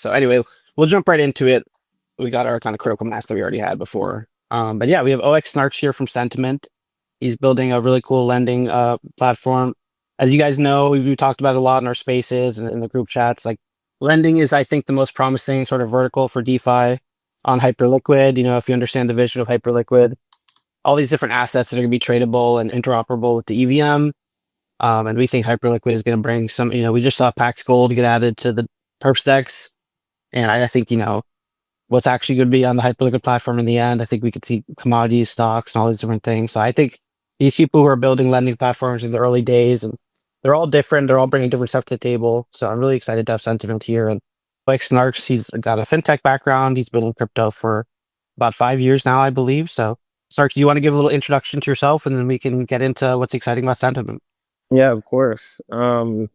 So anyway, we'll jump right into it. We got our kind of critical mass that we already had before. But yeah, we have OX Snarks here from Sentiment. He's building a really cool lending platform. As you guys know, we talked about it a lot in our spaces and in the group chats. Like lending is, I think, the most promising sort of vertical for DeFi on Hyperliquid. If you understand the vision of Hyperliquid, all these different assets that are going to be tradable and interoperable with the EVM. And we think Hyperliquid is going to bring some, we just saw Pax Gold get added to the perp decks. And I think, what's actually going to be on the Hyperliquid platform in the end. I think we could see commodities, stocks, and all these different things. So I think these people who are building lending platforms in the early days, and they're all different. They're all bringing different stuff to the table. So I'm really excited to have Sentiment here. And like Snarks, he's got a fintech background. He's been in crypto for about 5 years now, I believe. So Snarks, do you want to give a little introduction to yourself, and then we can get into what's exciting about Sentiment? Yeah, of course. And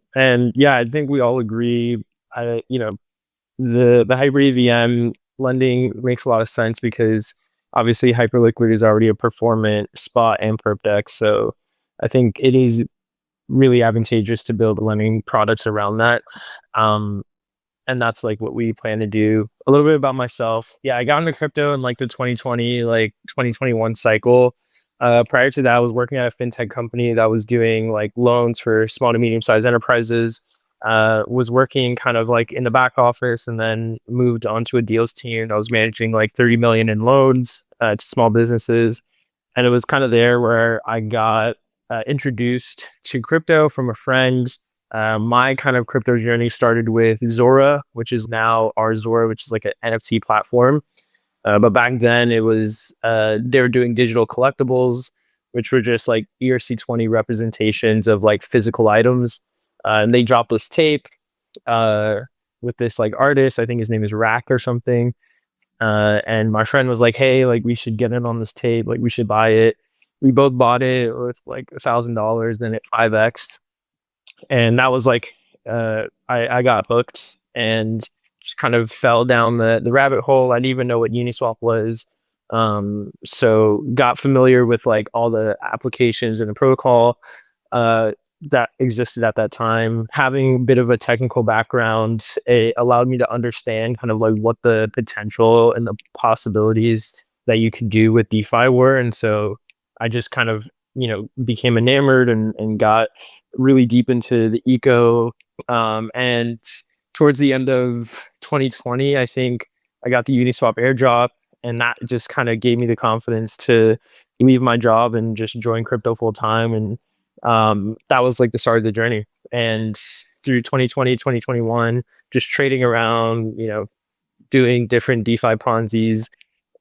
yeah, I think we all agree. The hybrid EVM lending makes a lot of sense because obviously Hyperliquid is already a performant spot and perp deck. So I think it is really advantageous to build lending products around that. And that's like what we plan to do. A little bit about myself. Yeah, I got into crypto in like the 2020, 2021 cycle. Prior to that, I was working at a fintech company that was doing like loans for small to medium sized enterprises. Was working kind of like in the back office and then moved onto a deals team. I was managing like 30 million in loans to small businesses. And it was kind of there where I got introduced to crypto from a friend. My kind of crypto journey started with Zora, which is now our Zora, which is like an NFT platform. But back then it was, they were doing digital collectibles, which were just like ERC20 representations of like physical items. And they dropped this tape uh, with this like artist. I think his name is Rack or something. And my friend was like, "Hey, like we should get in on this tape. Like we should buy it." We both bought it with like $1,000. Then it 5x, and that was like, I got hooked and just kind of fell down the rabbit hole. I didn't even know what Uniswap was. So got familiar with like all the applications and the protocol that existed at that time. Having a bit of a technical background, it allowed me to understand kind of like what the potential and the possibilities that you could do with DeFi were. And so I just kind of, became enamored and got really deep into the eco. And towards the end of 2020, I think I got the Uniswap airdrop, and that just kind of gave me the confidence to leave my job and just join crypto full time. And that was like the start of the journey. And through 2020, 2021, just trading around, doing different DeFi Ponzi's,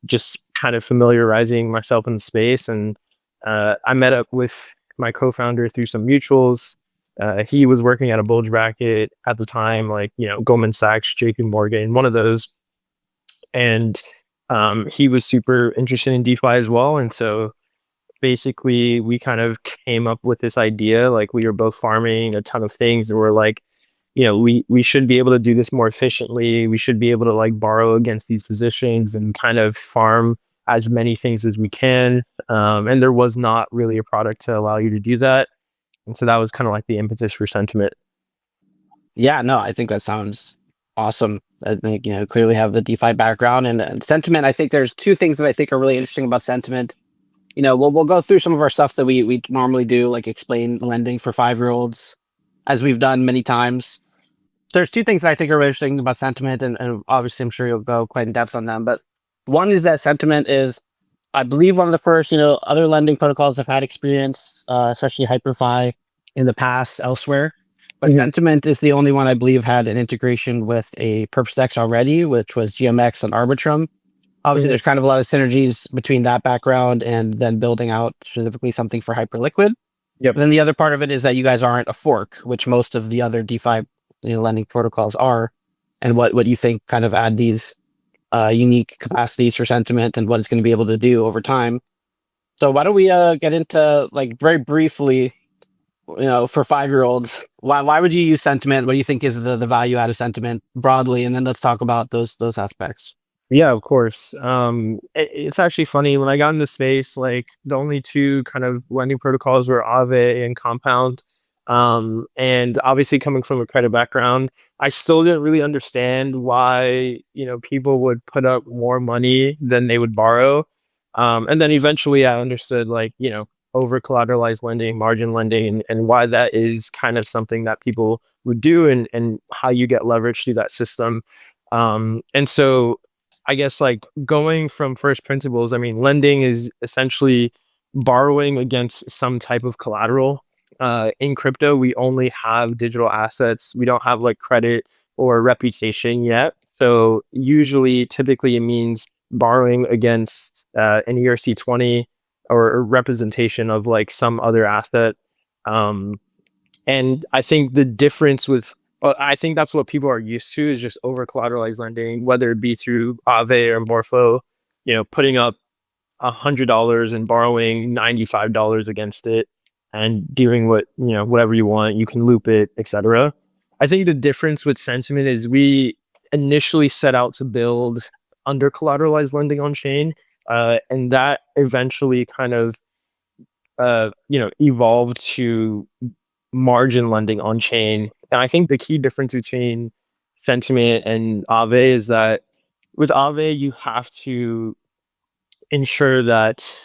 just kind of familiarizing myself in the space. And I met up with my co-founder through some mutuals. He was working at a bulge bracket at the time, like, Goldman Sachs, JP Morgan, one of those. And he was super interested in DeFi as well. And so basically we kind of came up with this idea, like we were both farming a ton of things and we're like, we should be able to do this more efficiently. We should be able to like borrow against these positions and kind of farm as many things as we can. And there was not really a product to allow you to do that. And so that was kind of like the impetus for Sentiment. Yeah, no, I think that sounds awesome. I think, clearly have the DeFi background and Sentiment. I think there's two things that I think are really interesting about Sentiment. We'll go through some of our stuff that we normally do, like explain lending for 5-year-olds, as we've done many times. There's two things that I think are really interesting about Sentiment, and obviously I'm sure you'll go quite in depth on them. But one is that Sentiment is, I believe, one of the first, other lending protocols have had experience, especially HyperFi in the past elsewhere. But Sentiment is the only one I believe had an integration with a perp already, which was GMX and Arbitrum. Obviously, there's kind of a lot of synergies between that background and then building out specifically something for Hyperliquid. Yep. But then the other part of it is that you guys aren't a fork, which most of the other DeFi lending protocols are, and what you think kind of add these unique capacities for Sentiment and what it's going to be able to do over time. So why don't we get into, like, very briefly, for 5-year-olds, why would you use Sentiment? What do you think is the value out of Sentiment broadly? And then let's talk about those aspects. Yeah, of course. It's actually funny when I got into space, like the only two kind of lending protocols were Aave and Compound. And obviously coming from a credit background, I still didn't really understand why, people would put up more money than they would borrow. And then eventually I understood like, over collateralized lending, margin lending, and why that is kind of something that people would do, and how you get leverage through that system. And so I guess like going from first principles, I mean, lending is essentially borrowing against some type of collateral. In crypto, we only have digital assets. We don't have like credit or reputation yet. So usually, typically, it means borrowing against an ERC-20 or a representation of like some other asset. Um, and I think the difference with, well, I think that's what people are used to is just over collateralized lending, whether it be through Aave or Morpho, putting up $100 and borrowing $95 against it and doing whatever you want. You can loop it, etc. I think the difference with Sentiment is we initially set out to build under collateralized lending on chain, and that eventually kind of evolved to margin lending on chain. And I think the key difference between Sentiment and Aave is that with Aave, you have to ensure that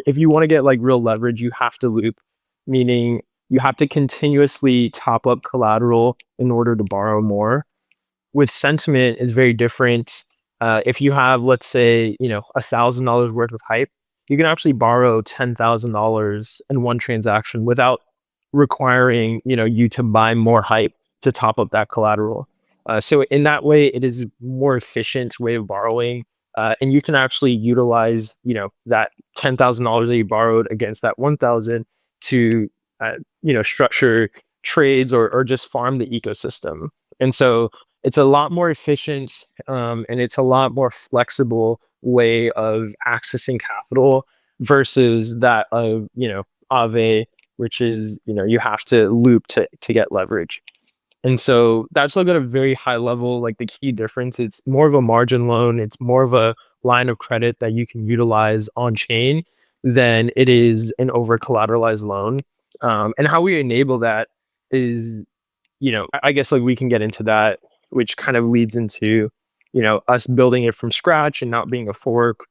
if you want to get like real leverage, you have to loop, meaning you have to continuously top up collateral in order to borrow more. With Sentiment, is very different. If you have, let's say, $1,000 worth of hype, you can actually borrow $10,000 in one transaction without requiring you to buy more hype to top up that collateral. So in that way, it is more efficient way of borrowing, and you can actually utilize that $10,000 that you borrowed against that 1,000 to structure trades or just farm the ecosystem. And so it's a lot more efficient, and it's a lot more flexible way of accessing capital versus that of Aave, which is you have to loop to get leverage. And so that's like at a very high level, like the key difference. It's more of a margin loan. It's more of a line of credit that you can utilize on chain than it is an over collateralized loan. And how we enable that is, I guess like we can get into that, which kind of leads into, us building it from scratch and not being a fork.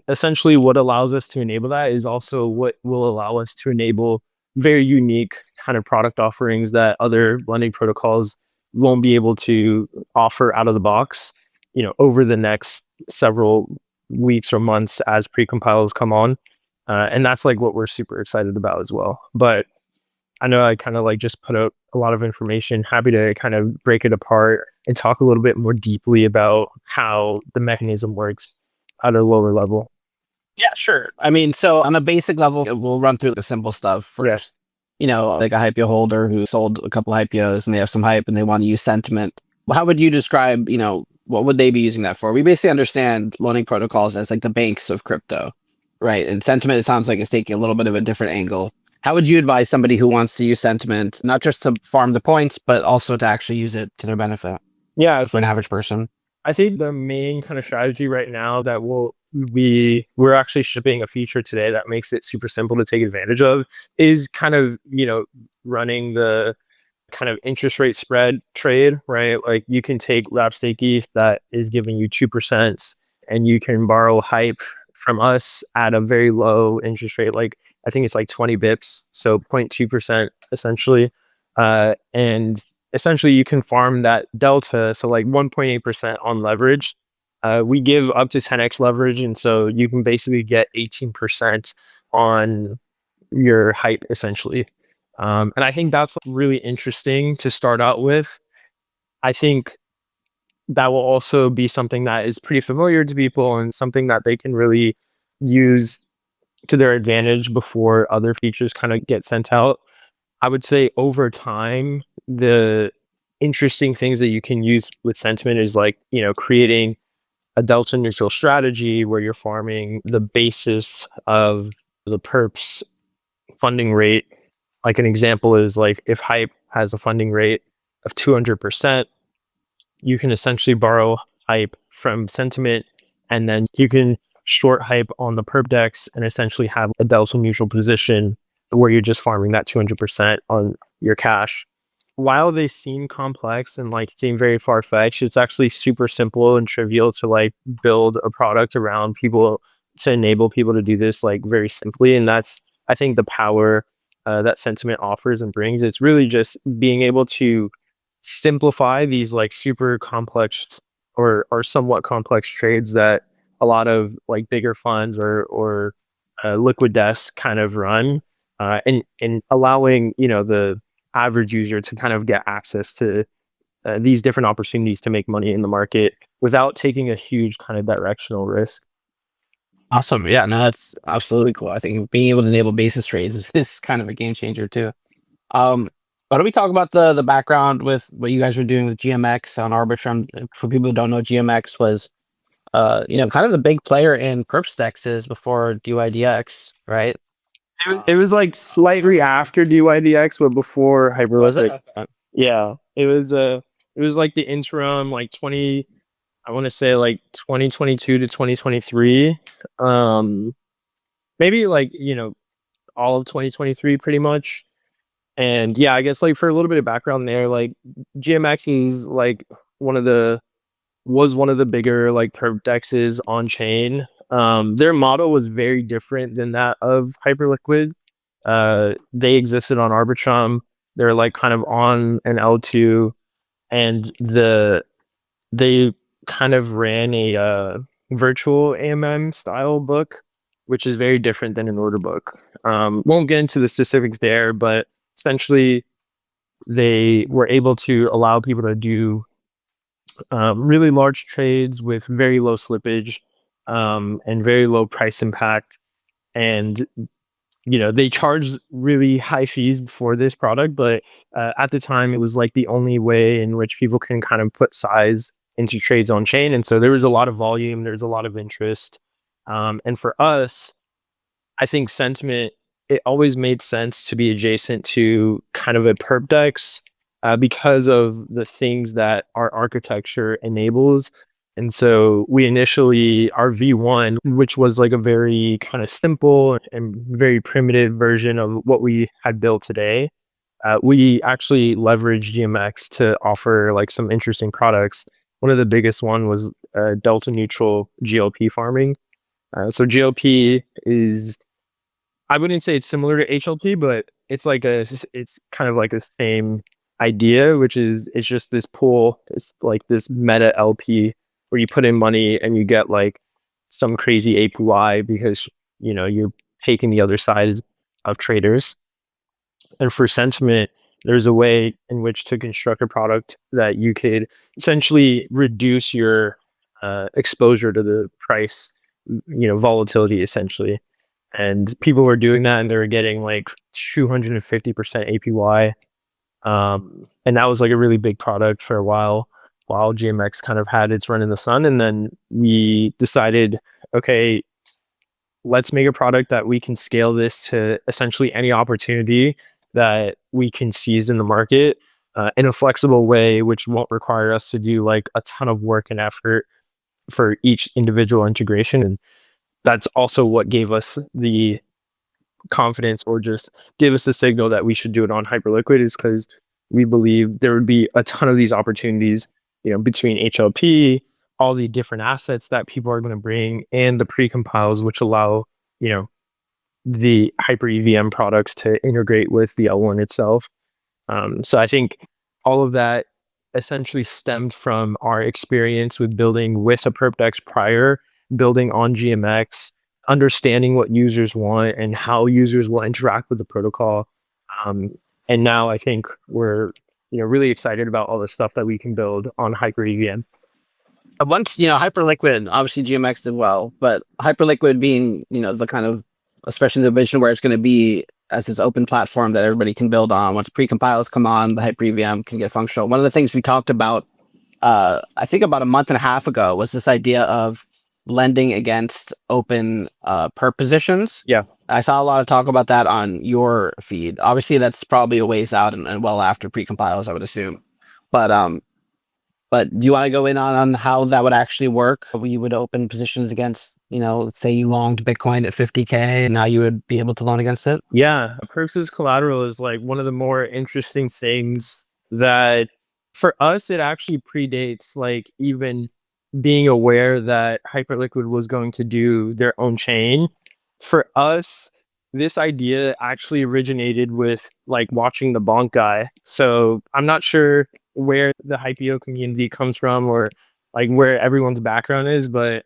Essentially, what allows us to enable that is also what will allow us to enable very unique kind of product offerings that other lending protocols won't be able to offer out of the box, over the next several weeks or months as precompiles come on. And that's like what we're super excited about as well. But I know I kind of like just put out a lot of information. Happy to kind of break it apart and talk a little bit more deeply about how the mechanism works at a lower level. Yeah, sure. I mean, so on a basic level, we'll run through the simple stuff first. Like a Hypio holder who sold a couple Hypios and they have some hype and they want to use sentiment. Well, how would you describe, what would they be using that for? We basically understand loaning protocols as like the banks of crypto, right? And sentiment, it sounds like it's taking a little bit of a different angle. How would you advise somebody who wants to use sentiment, not just to farm the points, but also to actually use it to their benefit Yeah, for an average person? I think the main kind of strategy right now that we're actually shipping a feature today that makes it super simple to take advantage of is kind of, running the kind of interest rate spread trade, right? Like you can take wrap stake ETH that is giving you 2% and you can borrow hype from us at a very low interest rate. Like I think it's like 20 bips. So 0.2% essentially. And essentially you can farm that delta. So like 1.8% on leverage. We give up to 10x leverage. And so you can basically get 18% on your hype essentially. And I think that's really interesting to start out with. I think that will also be something that is pretty familiar to people and something that they can really use to their advantage before other features kind of get sent out. I would say over time, the interesting things that you can use with sentiment is like, creating a delta neutral strategy where you're farming the basis of the perps funding rate. Like an example is like if Hype has a funding rate of 200%, you can essentially borrow Hype from Sentiment and then you can short Hype on the perp dex and essentially have a delta neutral position where you're just farming that 200% on your cash. While they seem complex and like seem very far fetched, it's actually super simple and trivial to like build a product around people to enable people to do this like very simply. And that's, I think, the power that Sentiment offers and brings. It's really just being able to simplify these like super complex or somewhat complex trades that a lot of like bigger funds or liquid desks kind of run, and allowing the average user to kind of get access to these different opportunities to make money in the market without taking a huge kind of directional risk. Awesome. Yeah, no, that's absolutely cool. I think being able to enable basis trades is kind of a game changer too. Um, why don't we talk about the background with what you guys were doing with GMX on Arbitrum? For people who don't know, GMX was kind of the big player in perp dexes before DYDX, right? It was like slightly after DYDX, but before Was it? Hyperliquid. Okay. Yeah, it was like the interim, like 20. I want to say like 2022 to 2023. Maybe like all of 2023, pretty much. And yeah, I guess like for a little bit of background there, like GMX is like one of the was one of the bigger like perp dexes on chain. Their model was very different than that of Hyperliquid. They existed on Arbitrum. They're like kind of on an L2, and they kind of ran a virtual AMM style book, which is very different than an order book. Won't get into the specifics there, but essentially they were able to allow people to do really large trades with very low slippage, and very low price impact. And they charged really high fees for this product, but at the time it was like the only way in which people can kind of put size into trades on chain. And so there was a lot of volume, there's a lot of interest. And for us, I think Sentiment, it always made sense to be adjacent to kind of a perp dex, because of the things that our architecture enables. And so we initially, our V1, which was like a very kind of simple and very primitive version of what we had built today, we actually leveraged GMX to offer like some interesting products. One of the biggest one was delta neutral GLP farming. So GLP is, I wouldn't say it's similar to HLP, but it's kind of like the same idea, which is it's just this pool. It's like this meta LP where you put in money and you get like some crazy APY because you're taking the other side of traders. And for Sentiment, there's a way in which to construct a product that you could essentially reduce your exposure to the price, volatility essentially. And people were doing that and they were getting like 250% APY. And that was like a really big product for a while GMX kind of had its run in the sun. And then we decided, okay, let's make a product that we can scale this to essentially any opportunity that we can seize in the market, in a flexible way, which won't require us to do like a ton of work and effort for each individual integration. And that's also what gave us the confidence, or just give us the signal that we should do it on Hyperliquid, is because we believe there would be a ton of these opportunities, between HLP, all the different assets that people are going to bring, and the precompiles, which allow, you know, the Hyper EVM products to integrate with the L1 itself. So I think all of that essentially stemmed from our experience with building with a perpdex prior, building on GMX, understanding what users want and how users will interact with the protocol. Um, and now I think we're really excited about all the stuff that we can build on Hyper EVM. Once Hyperliquid, obviously GMX did well, but Hyperliquid being the kind of, especially the vision where it's going to be as this open platform that everybody can build on. Once precompiles come on, the Hyper EVM can get functional. One of the things we talked about, I think about a month and a half ago, was this idea of lending against open perp positions. Yeah. I saw a lot of talk about that on your feed. Obviously, that's probably a ways out and well after precompiles, I would assume. But But do you want to go in on how that would actually work? We would open positions against, let's say you longed Bitcoin at 50K and now you would be able to loan against it. Yeah, perps as collateral is like one of the more interesting things that for us it actually predates like even being aware that Hyperliquid was going to do their own chain. For us, this idea actually originated with like watching the Bonk guy. So I'm not sure where the Hypio community comes from or like where everyone's background is, but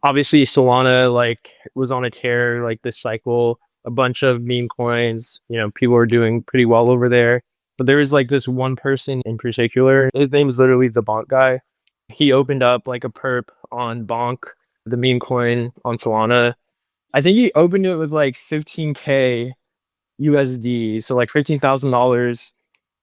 obviously Solana like was on a tear like this cycle, a bunch of meme coins, people are doing pretty well over there. But there is like this one person in particular, his name is literally the Bonk guy. He opened up like a perp on Bonk, the meme coin on Solana. I think he opened it with like 15K USD. So like $15,000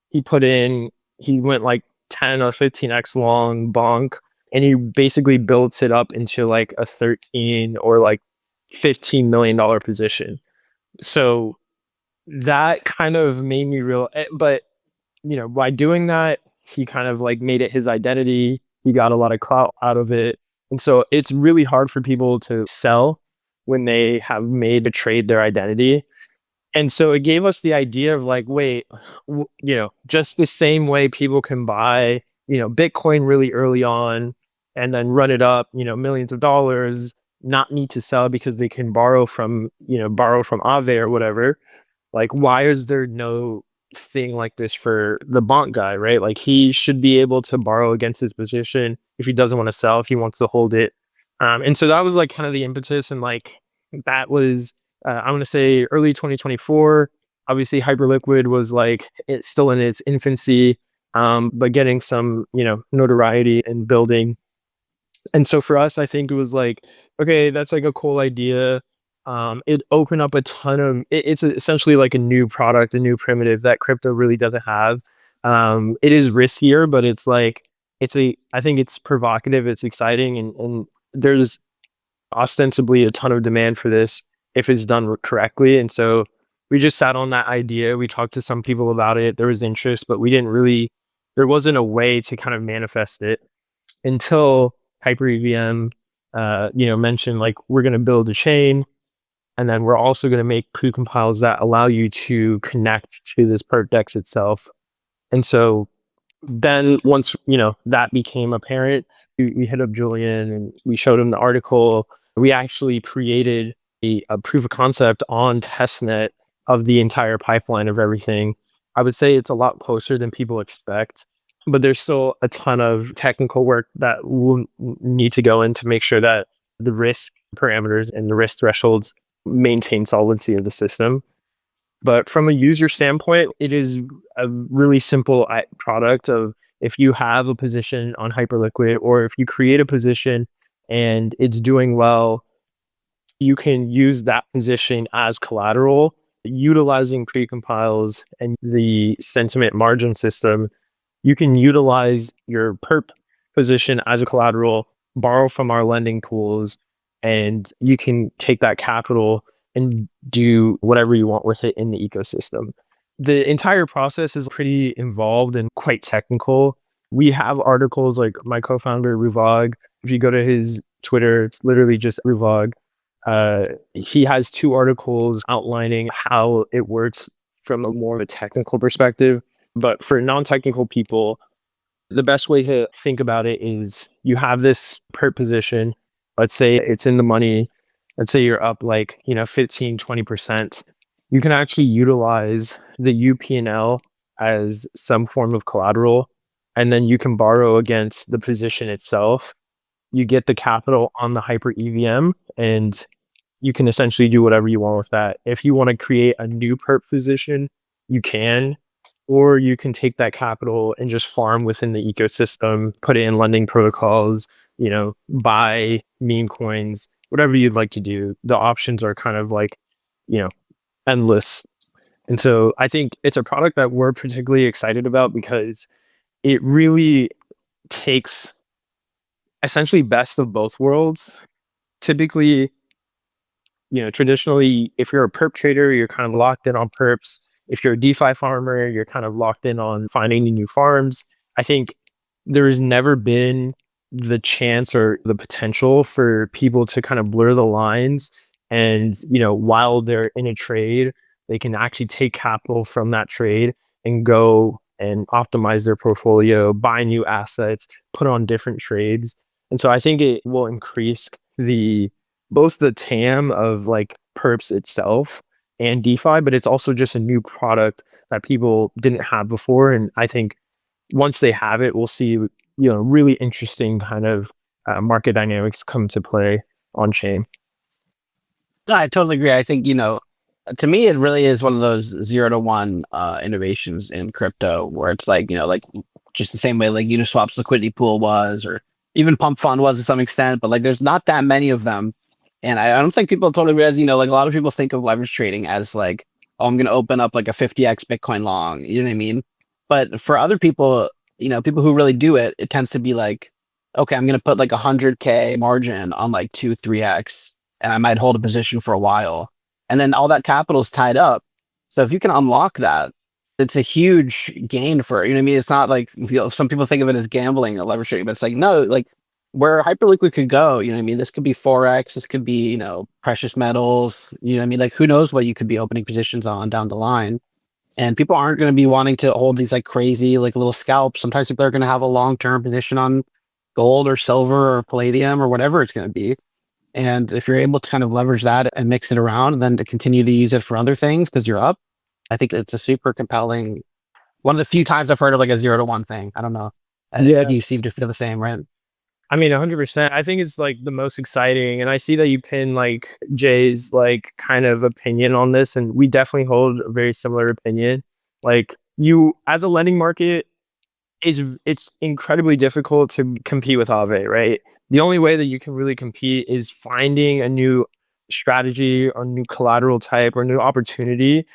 he put in, he went like 10 or 15x long Bonk, and he basically built it up into like a 13 or like $15 million position. So that kind of made me real, but by doing that, he kind of like made it his identity. He got a lot of clout out of it. And so it's really hard for people to sell when they have made a trade their identity. And so it gave us the idea of like, wait, just the same way people can buy, Bitcoin really early on and then run it up, millions of dollars, not need to sell because they can borrow from Aave or whatever. Like, why is there no thing like this for the Bont guy, right? Like, he should be able to borrow against his position if he doesn't want to sell, if he wants to hold it. And so that was like kind of the impetus. And like, that was, I'm going to say early 2024. Obviously, Hyperliquid was like, it's still in its infancy, but getting some, notoriety and building. And so for us, I think it was like, okay, that's like a cool idea. It opened up a ton of it's essentially like a new product, a new primitive that crypto really doesn't have. It is riskier, but it's like I think it's provocative, it's exciting, and there's ostensibly a ton of demand for this if it's done correctly. And so we just sat on that idea. We talked to some people about it. There was interest, but we didn't really. There wasn't a way to kind of manifest it until Hyper EVM, mentioned like we're going to build a chain, and then we're also going to make pre-compiles that allow you to connect to this perp dex itself. And so then once that became apparent, we hit up Julian and we showed him the article. We actually created a proof of concept on testnet of the entire pipeline of everything. I would say it's a lot closer than people expect, but there's still a ton of technical work that will need to go in to make sure that the risk parameters and the risk thresholds maintain solvency of the system. But from a user standpoint, it is a really simple product of if you have a position on Hyperliquid or if you create a position and it's doing well, you can use that position as collateral, utilizing precompiles and the sentiment margin system. You can utilize your perp position as a collateral, borrow from our lending pools, and you can take that capital and do whatever you want with it in the ecosystem. The entire process is pretty involved and quite technical. We have articles like my co-founder Ruvog. If you go to his Twitter, it's literally just Ruvog. He has 2 articles outlining how it works from a more of a technical perspective. But for non-technical people, the best way to think about it is you have this perp position. Let's say it's in the money. Let's say you're up like, 15, 20%. You can actually utilize the UPNL as some form of collateral, and then you can borrow against the position itself. You get the capital on the Hyper EVM, and you can essentially do whatever you want with that. If you want to create a new perp position, you can, or you can take that capital and just farm within the ecosystem, put it in lending protocols, buy meme coins, whatever you'd like to do. The options are kind of like, you know, endless. And so I think it's a product that we're particularly excited about because it really takes essentially best of both worlds. Typically, traditionally, if you're a perp trader, you're kind of locked in on perps. If you're a DeFi farmer, you're kind of locked in on finding new farms. I think there has never been the chance or the potential for people to kind of blur the lines. And, while they're in a trade, they can actually take capital from that trade and go and optimize their portfolio, buy new assets, put on different trades. And so I think it will increase the both the TAM of like perps itself and DeFi, but it's also just a new product that people didn't have before. And I think once they have it, we'll see, really interesting kind of market dynamics come to play on chain. No, I totally agree. I think, to me, it really is one of those 0 to 1 innovations in crypto where it's like, like just the same way like Uniswap's liquidity pool was, or even Pump Fund was to some extent, but like there's not that many of them. And I don't think people totally realize, like a lot of people think of leverage trading as like, oh, I'm going to open up like a 50x Bitcoin long. You know what I mean? But for other people, people who really do it, it tends to be like, okay, I'm going to put like 100K margin on like 2, 3x, and I might hold a position for a while. And then all that capital is tied up. So if you can unlock that, it's a huge gain for, what I mean? It's not like, some people think of it as gambling or leverage trading, but it's like, no, like where Hyperliquid could go, what I mean? This could be Forex, this could be, precious metals, what I mean? Like who knows what you could be opening positions on down the line. And people aren't going to be wanting to hold these like crazy, like little scalps. Sometimes people are going to have a long-term position on gold or silver or palladium or whatever it's going to be. And if you're able to kind of leverage that and mix it around and then to continue to use it for other things because you're up, I think it's a super compelling, one of the few times I've heard of like a 0 to 1 thing. I don't know. Yeah. You seem to feel the same, right? I mean, 100%. I think it's like the most exciting. And I see that you pin like Jay's like kind of opinion on this. And we definitely hold a very similar opinion. Like, you, as a lending market, it's incredibly difficult to compete with Aave, right? The only way that you can really compete is finding a new strategy or new collateral type or new opportunity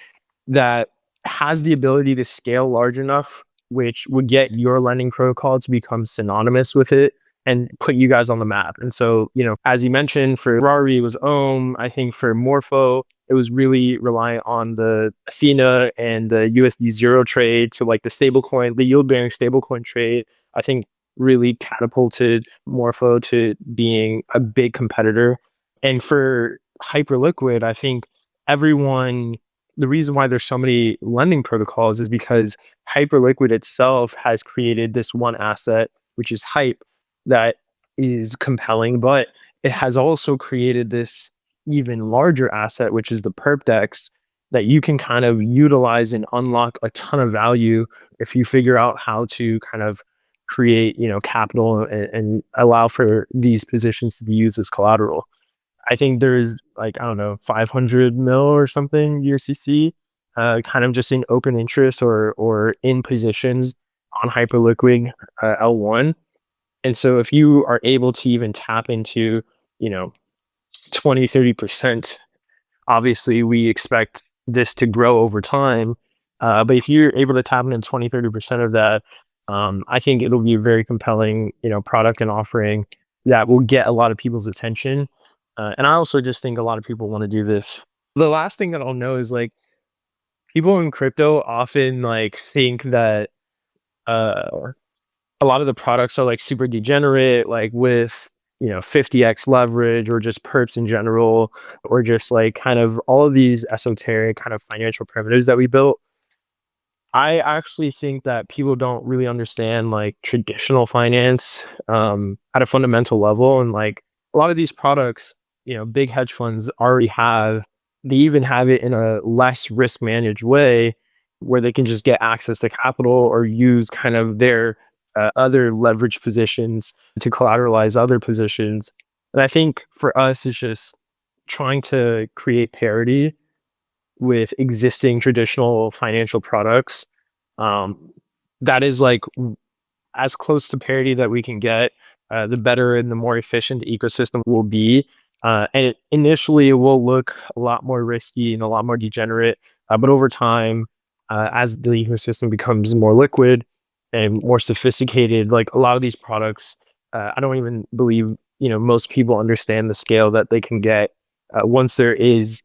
that has the ability to scale large enough, which would get your lending protocol to become synonymous with it and put you guys on the map. And so, as you mentioned, for Rari it was Ohm. I think for Morpho, it was really reliant on the Athena and the USD zero trade to like the stablecoin, the yield bearing stablecoin trade. I think really catapulted Morpho to being a big competitor. And for Hyperliquid, I think everyone the reason why there's so many lending protocols is because Hyperliquid itself has created this one asset, which is Hype, that is compelling, but it has also created this even larger asset, which is the perp dex, that you can kind of utilize and unlock a ton of value if you figure out how to kind of create, capital and allow for these positions to be used as collateral. I think there's like, I don't know, 500 mil or something USCC, kind of just in open interest or in positions on Hyperliquid L1. And so if you are able to even tap into, you know, 20-30%, obviously we expect this to grow over time. But if you're able to tap into 20-30% of that, I think it'll be a very compelling, product and offering that will get a lot of people's attention. And I also just think a lot of people want to do this. The last thing that I'll know is like people in crypto often like think that uh, a lot of the products are like super degenerate, like with 50x leverage or just perps in general, or just like kind of all of these esoteric kind of financial primitives that we built. I actually think that people don't really understand like traditional finance at a fundamental level. And like a lot of these products, big hedge funds already have, they even have it in a less risk managed way where they can just get access to capital or use kind of their other leverage positions to collateralize other positions. And I think for us, it's just trying to create parity with existing traditional financial products. Um, that is like as close to parity that we can get, the better and the more efficient the ecosystem will be. Initially, it will look a lot more risky and a lot more degenerate, but over time, as the ecosystem becomes more liquid and more sophisticated, like a lot of these products, I don't even believe most people understand the scale that they can get once there is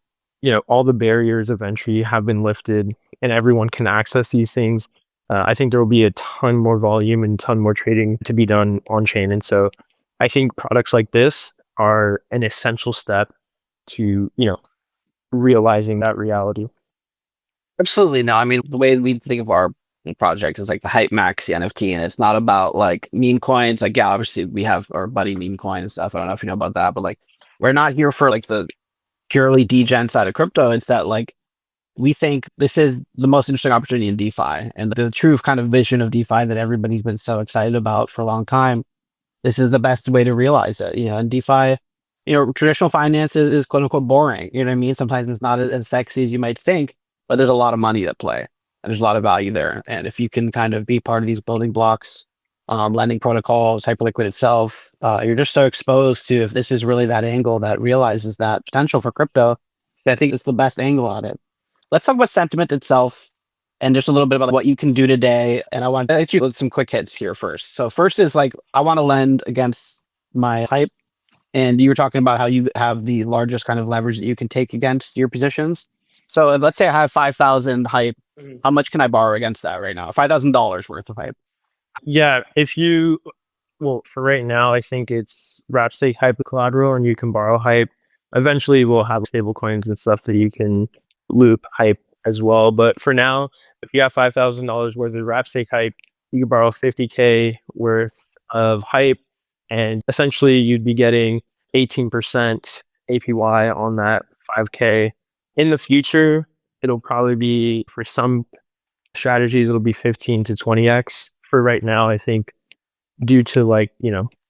all the barriers of entry have been lifted and everyone can access these things. I think there will be a ton more volume and ton more trading to be done on chain. And so I think products like this are an essential step to, realizing that reality. Absolutely. No, I mean, the way we think of our project is like the Hype Max, the NFT, and it's not about like meme coins. Like, yeah, obviously we have our buddy meme coin and stuff. I don't know if you know about that, but like, we're not here for like the purely degen side of crypto. It's that like, we think this is the most interesting opportunity in DeFi and the true kind of vision of DeFi that everybody's been so excited about for a long time. This is the best way to realize it. And DeFi, traditional finance is quote unquote boring. You know what I mean? Sometimes it's not as sexy as you might think, but there's a lot of money at play and there's a lot of value there. And if you can kind of be part of these building blocks, lending protocols, Hyperliquid itself, you're just so exposed to if this is really that angle that realizes that potential for crypto, I think it's the best angle on it. Let's talk about sentiment itself and just a little bit about what you can do today. And I want to hit you with some quick hits here first. So first is like, I want to lend against my Hype. And you were talking about how you have the largest kind of leverage that you can take against your positions. So let's say I have 5,000 Hype. How much can I borrow against that right now? $5,000 worth of Hype. Yeah, for right now, I think it's wrap stake Hype collateral and you can borrow Hype. Eventually, we'll have stable coins and stuff that you can loop Hype as well. But for now, if you have $5,000 worth of wrap stake Hype, you can borrow 50K worth of Hype. And essentially, you'd be getting 18% APY on that 5K. In the future, it'll probably be, for some strategies, it'll be 15 to 20x. For right now, I think due to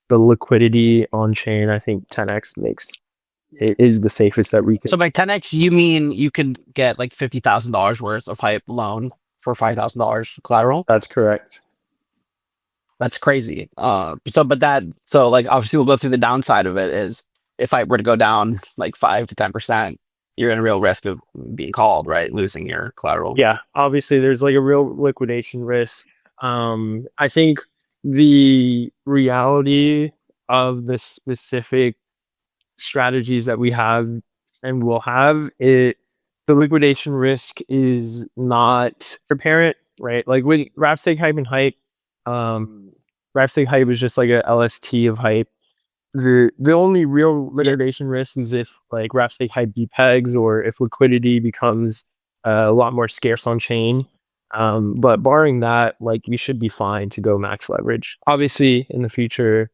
the liquidity on chain, I think 10x it is the safest that we can. So by 10x, you mean you can get like $50,000 worth of Hype loan for $5,000 collateral? That's correct. That's crazy. So like obviously we'll go through the downside of it is if Hype were to go down like 5 to 10%, you're in a real risk of being called, right? Losing your collateral. Yeah, obviously there's like a real liquidation risk. I think the reality of the specific strategies that we have and will have the liquidation risk is not apparent, right? Like with wrap stake Hype and Hype, wrap stake Hype is just like a LST of Hype. The only real liquidation risk is if like wrap stake Hype depegs or if liquidity becomes a lot more scarce on chain. But barring that, like we should be fine to go max leverage. Obviously, in the future,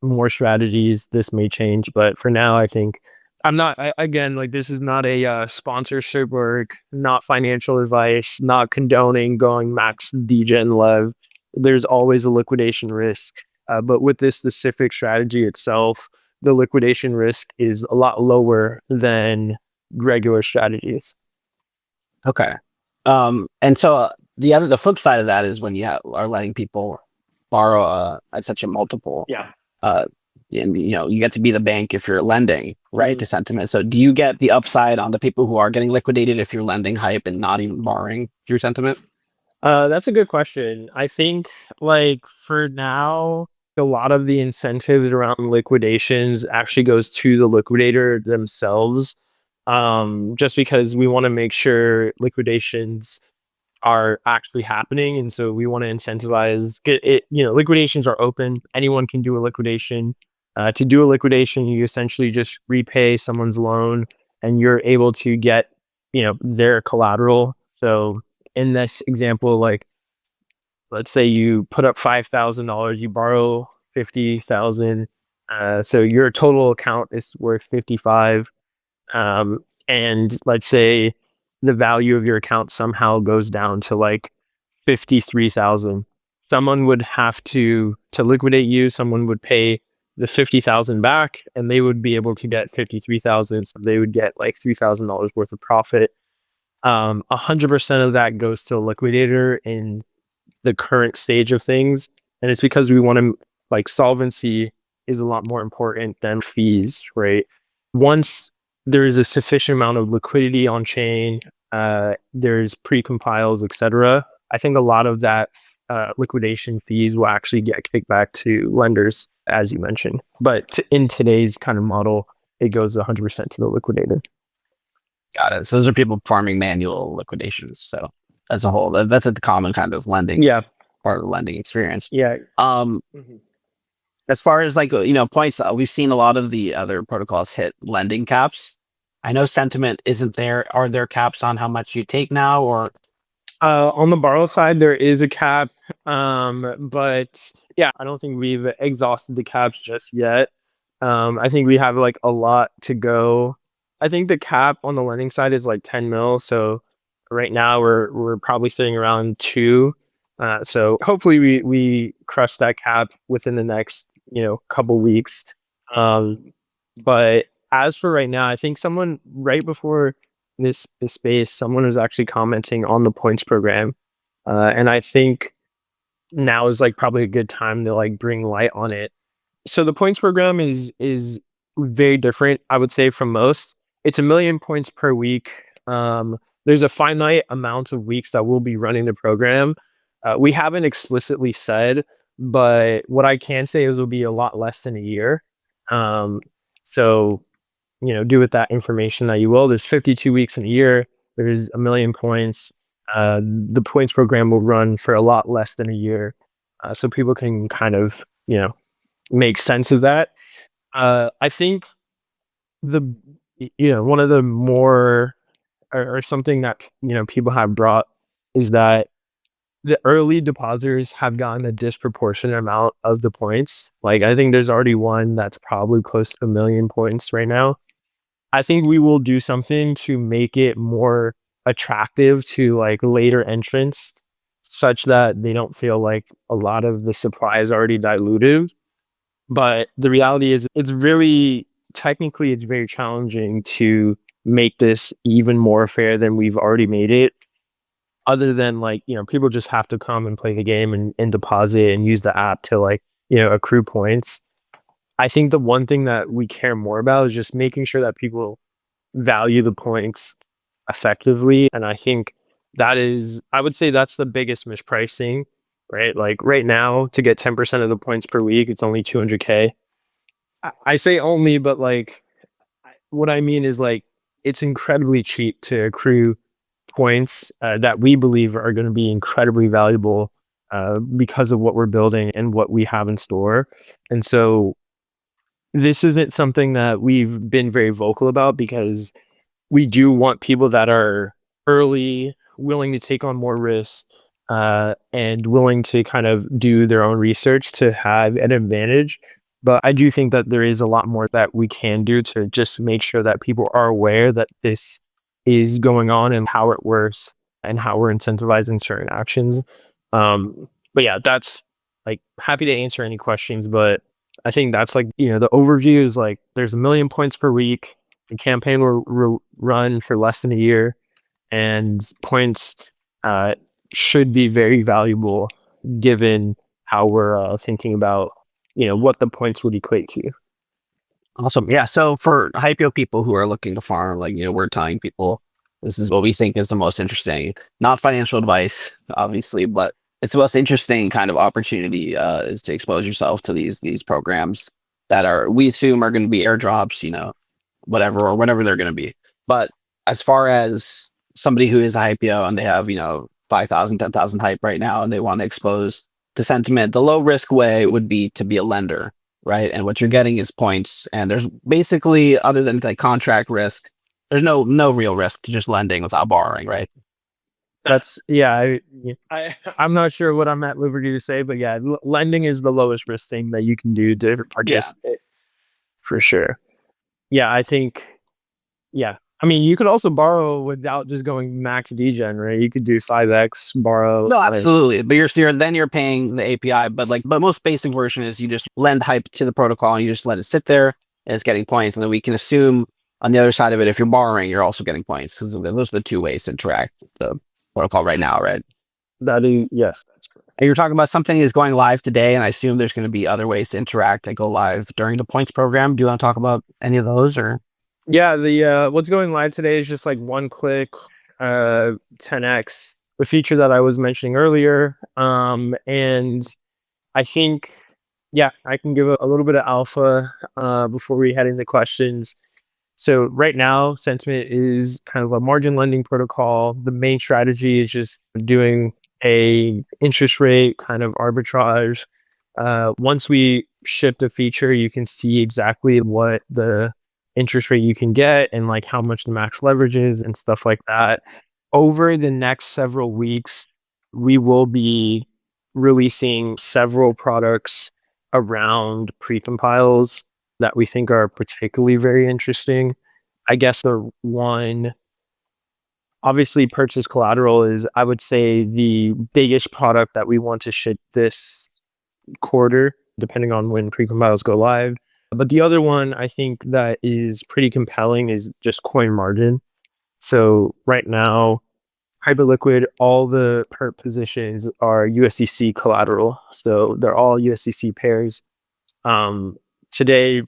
more strategies, this may change. But for now, I think again, like this is not a sponsorship or not financial advice, not condoning going max degen lev. There's always a liquidation risk. But with this specific strategy itself, the liquidation risk is a lot lower than regular strategies. Okay. And so the flip side of that is when you are letting people borrow at such a multiple. Yeah. And you get to be the bank if you're lending, right, to sentiment. So do you get the upside on the people who are getting liquidated if you're lending Hype and not even borrowing through sentiment? That's a good question. I think like for now, a lot of the incentives around liquidations actually goes to the liquidator themselves. Just because we want to make sure liquidations are actually happening. And so we want to incentivize it. Liquidations are open. Anyone can do a liquidation. To do a liquidation, you essentially just repay someone's loan and you're able to get, their collateral. So in this example, like, let's say you put up $5,000, you borrow 50,000. So your total account is worth 55. And let's say the value of your account somehow goes down to like 53,000. Someone would have to liquidate you. Someone would pay the 50,000 back and they would be able to get 53,000. So they would get like $3,000 worth of profit. 100% of that goes to a liquidator in the current stage of things. And it's because we want to, like, solvency is a lot more important than fees, right? Once there is a sufficient amount of liquidity on chain, there's pre-compiles, etc. I think a lot of that liquidation fees will actually get kicked back to lenders, as you mentioned. But in today's kind of model, it goes 100% to the liquidator. Got it. So those are people performing manual liquidations. So as a whole. That's a common kind of lending Yeah. part of the lending experience. Yeah. Um, Mhm. as far as like points, we've seen a lot of the other protocols hit lending caps. I know sentiment isn't there. Are there caps on how much you take now, or On the borrow side, there is a cap, but yeah, I don't think we've exhausted the caps just yet. I think we have like a lot to go. I think the cap on the lending side is like 10 mil. So right now we're probably sitting around two. So hopefully we crush that cap within the next couple weeks. But as for right now, I think someone right before this space, someone was actually commenting on the points program, and I think now is like probably a good time to like bring light on it. So the points program is very different, I would say, from most. It's 1 million points per week. There's a finite amount of weeks that we'll be running the program. We haven't explicitly said, but what I can say is it'll be a lot less than a year. Um, so do with that information that you will. There's 52 weeks in a year. There's 1 million points. The points program will run for a lot less than a year, so people can kind of make sense of that. I think the one of the more or something that people have brought is that the early depositors have gotten a disproportionate amount of the points. Like I think there's already one that's probably close to 1 million points right now. I think we will do something to make it more attractive to like later entrants such that they don't feel like a lot of the supply is already diluted. But the reality is it's really technically it's very challenging to make this even more fair than we've already made it. Other than like, people just have to come and play the game and deposit and use the app to like, accrue points. I think the one thing that we care more about is just making sure that people value the points effectively. And I think I would say that's the biggest mispricing, right? Like right now, to get 10% of the points per week, it's only 200K. I say only, but like, what I mean is like, it's incredibly cheap to accrue points that we believe are going to be incredibly valuable because of what we're building and what we have in store. And so this isn't something that we've been very vocal about because we do want people that are early, willing to take on more risks, and willing to kind of do their own research to have an advantage. But I do think that there is a lot more that we can do to just make sure that people are aware that this is going on and how it works and how we're incentivizing certain actions. But yeah, that's like happy to answer any questions, but I think that's like, the overview is like there's 1 million points per week. The campaign will run for less than a year, and points uh, should be very valuable given how we're thinking about what the points would equate to. awesome? Yeah. So for Hypio people who are looking to farm, like we're telling people this is what we think is the most interesting, not financial advice, obviously, but it's the most interesting kind of opportunity is to expose yourself to these programs that are we assume are going to be airdrops, whatever or whatever they're going to be. But as far as somebody who is a Hypio and they have 5,000, 10,000 hype right now and they want to expose to sentiment, the low risk way would be to be a lender, right? And what you're getting is points. And there's basically, other than like contract risk, there's no real risk to just lending without borrowing, right? That's yeah. I'm not sure what I'm at liberty to say, but yeah, lending is the lowest risk thing that you can do to Yeah. participate for sure. Yeah, I think yeah. I mean, you could also borrow without just going max degen, right? You could do 5x borrow. No, Like absolutely. But then you're paying the API. But most basic version is you just lend hype to the protocol and you just let it sit there and it's getting points. And then we can assume on the other side of it, if you're borrowing, you're also getting points because those are the two ways to interact with the protocol right now, right? that is yes, that's correct. And you're talking about something is going live today, and I assume there's going to be other ways to interact that go live during the points program. Do you want to talk about any of those or? Yeah, the what's going live today is just like one click, 10x, the feature that I was mentioning earlier. And I think, yeah, I can give a little bit of alpha before we head into questions. So right now, Sentiment is kind of a margin lending protocol. The main strategy is just doing a interest rate kind of arbitrage. Once we ship the feature, you can see exactly what the interest rate you can get and like how much the max leverage is and stuff like that. Over the next several weeks, we will be releasing several products around precompiles that we think are particularly very interesting. I guess the one, obviously, purchase collateral is, I would say, the biggest product that we want to ship this quarter, depending on when precompiles go live. But the other one I think that is pretty compelling is just coin margin. So right now, Hyperliquid, all the perp positions are USDC collateral. So they're all USDC pairs. Um, Today,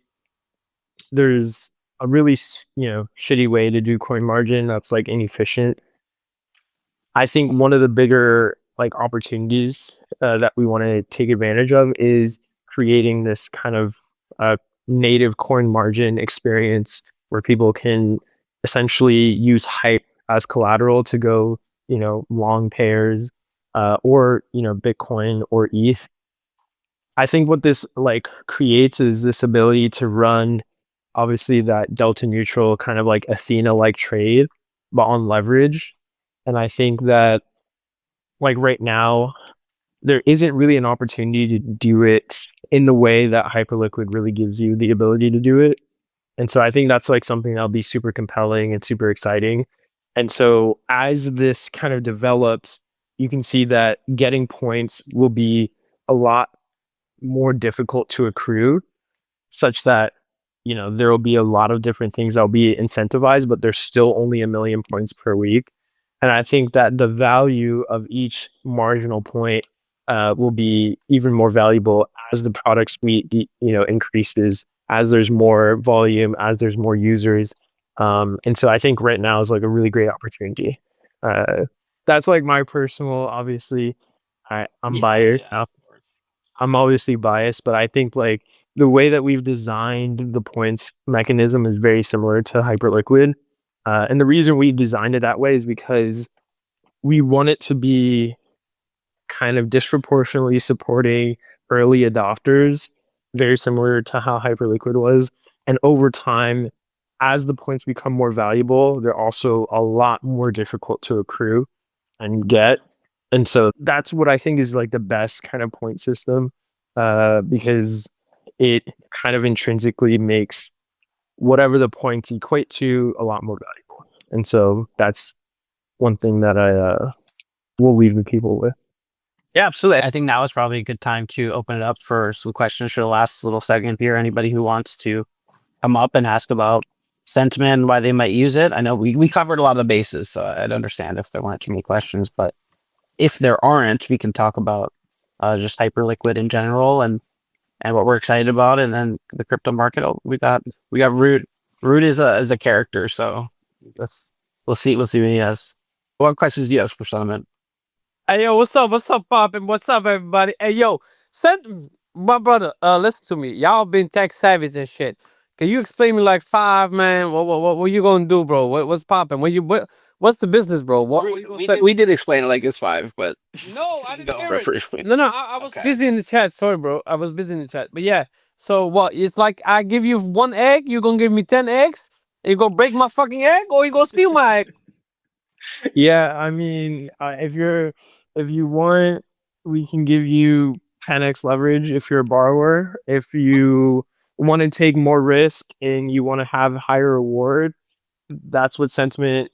there's a really, shitty way to do coin margin that's like inefficient. I think one of the bigger like opportunities that we want to take advantage of is creating this kind of uh, native coin margin experience where people can essentially use hype as collateral to go, long pairs, or Bitcoin or ETH. I think what this like creates is this ability to run obviously that delta neutral kind of like Athena like trade, but on leverage. And I think that like right now, there isn't really an opportunity to do it in the way that Hyperliquid really gives you the ability to do it. And so I think that's like something that'll be super compelling and super exciting. And so as this kind of develops, you can see that getting points will be a lot more difficult to accrue, such that there will be a lot of different things that'll be incentivized, but there's still only 1 million points per week. And I think that the value of each marginal point will be even more valuable as the product suite increases, as there's more volume, as there's more users. And so I think right now is like a really great opportunity. uh, that's like my personal, obviously, I'm biased. I'm obviously biased, but I think like the way that we've designed the points mechanism is very similar to Hyperliquid. And the reason we designed it that way is because we want it to be kind of disproportionately supporting early adopters, very similar to how Hyperliquid was. And over time, as the points become more valuable, they're also a lot more difficult to accrue and get. And so that's what I think is like the best kind of point system, because it kind of intrinsically makes whatever the points equate to a lot more valuable. And so that's one thing that I will leave the people with. Yeah, absolutely. I think now is probably a good time to open it up for some questions for the last little segment here. Anybody who wants to come up and ask about sentiment and why they might use it. I know we covered a lot of the bases, so I'd understand if there weren't too many questions, but if there aren't, we can talk about just Hyperliquid in general and what we're excited about, and then the crypto market. Oh, we got Root. Root is a character, so let's we'll see what he has. What questions do you have for sentiment? Hey yo, what's up? What's up, poppin'? What's up, everybody? Hey yo, send my brother. Listen to me. Y'all been tech savvy and shit. Can you explain me like five, man? What you gonna do, bro? What's poppin'? What's the business, bro? What you gonna say? We did explain it like it's five, but No, I you can didn't go hear over it it. first. No, I was Okay. busy in the chat. Sorry, bro. I was busy in the chat. But yeah. So what? It's like I give you 1 egg, you gonna give me 10 eggs? You gonna break my fucking egg, or you gonna steal my egg? Yeah, I mean, if you want, we can give you 10x leverage if you're a borrower. If you want to take more risk and you want to have higher reward, that's what sentiment,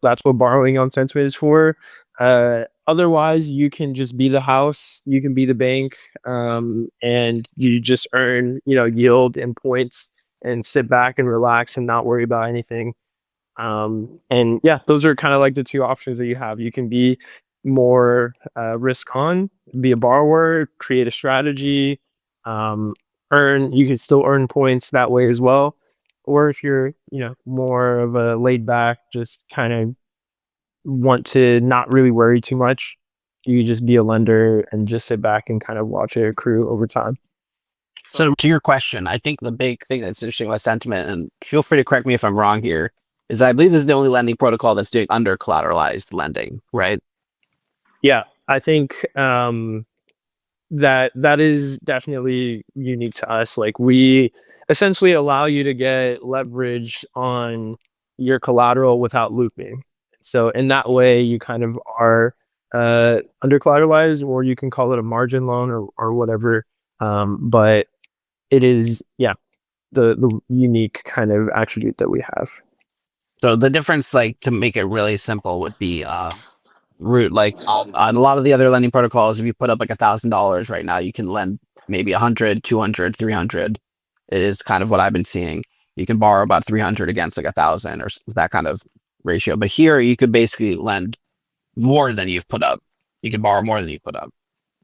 that's what borrowing on sentiment is for. Otherwise, you can just be the house, you can be the bank, and you just earn, yield and points and sit back and relax and not worry about anything. And yeah, those are kind of like the two options that you have. You can be more risk on, be a borrower, create a strategy, um, you can still earn points that way as well. Or if you're, more of a laid back, just kind of want to not really worry too much, you just be a lender and just sit back and kind of watch it accrue over time. So to your question, I think the big thing that's interesting about sentiment, and feel free to correct me if I'm wrong here, is I believe this is the only lending protocol that's doing under collateralized lending, right? Yeah, I think that is definitely unique to us. Like we essentially allow you to get leverage on your collateral without looping. So in that way, you kind of are under collateralized, or you can call it a margin loan or whatever. But it is, yeah, the unique kind of attribute that we have. So the difference, like to make it really simple, would be root. Like on a lot of the other lending protocols, if you put up like $1,000 right now, you can lend maybe 100, 200, 300. It is kind of what I've been seeing. You can borrow about 300 against like 1,000 or that kind of ratio. But here you could basically lend more than you've put up. You can borrow more than you put up.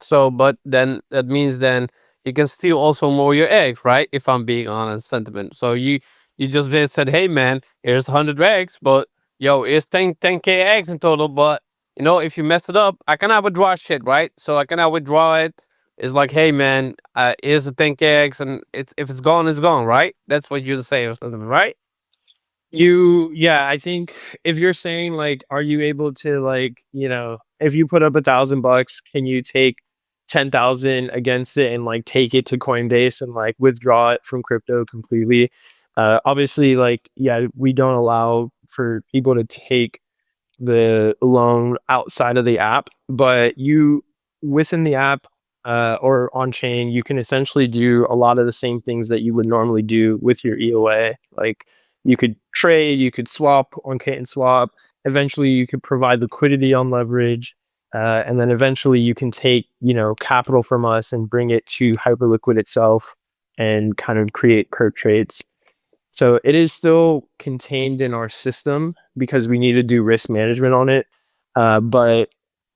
So, but then that means then you can steal also more your eggs, right? If I'm being honest, sentiment. So you just then said, hey man, here's 100 eggs, but yo, it's 10K eggs in total. But you know, if you mess it up, I cannot withdraw shit, right? So I cannot withdraw it. It's like, hey man, here's the 10K eggs, and it's if it's gone, it's gone, right? That's what you say or something, right? Yeah, I think if you're saying like, are you able to like, if you put up $1,000, can you take 10,000 against it and like take it to Coinbase and like withdraw it from crypto completely? Obviously, like, yeah, we don't allow for people to take the loan outside of the app, but you within the app or on chain, you can essentially do a lot of the same things that you would normally do with your EOA. Like you could trade, you could swap on Kate and Swap. Eventually, you could provide liquidity on leverage. And then eventually you can take, capital from us and bring it to Hyperliquid itself and kind of create perp trades. So it is still contained in our system because we need to do risk management on it. But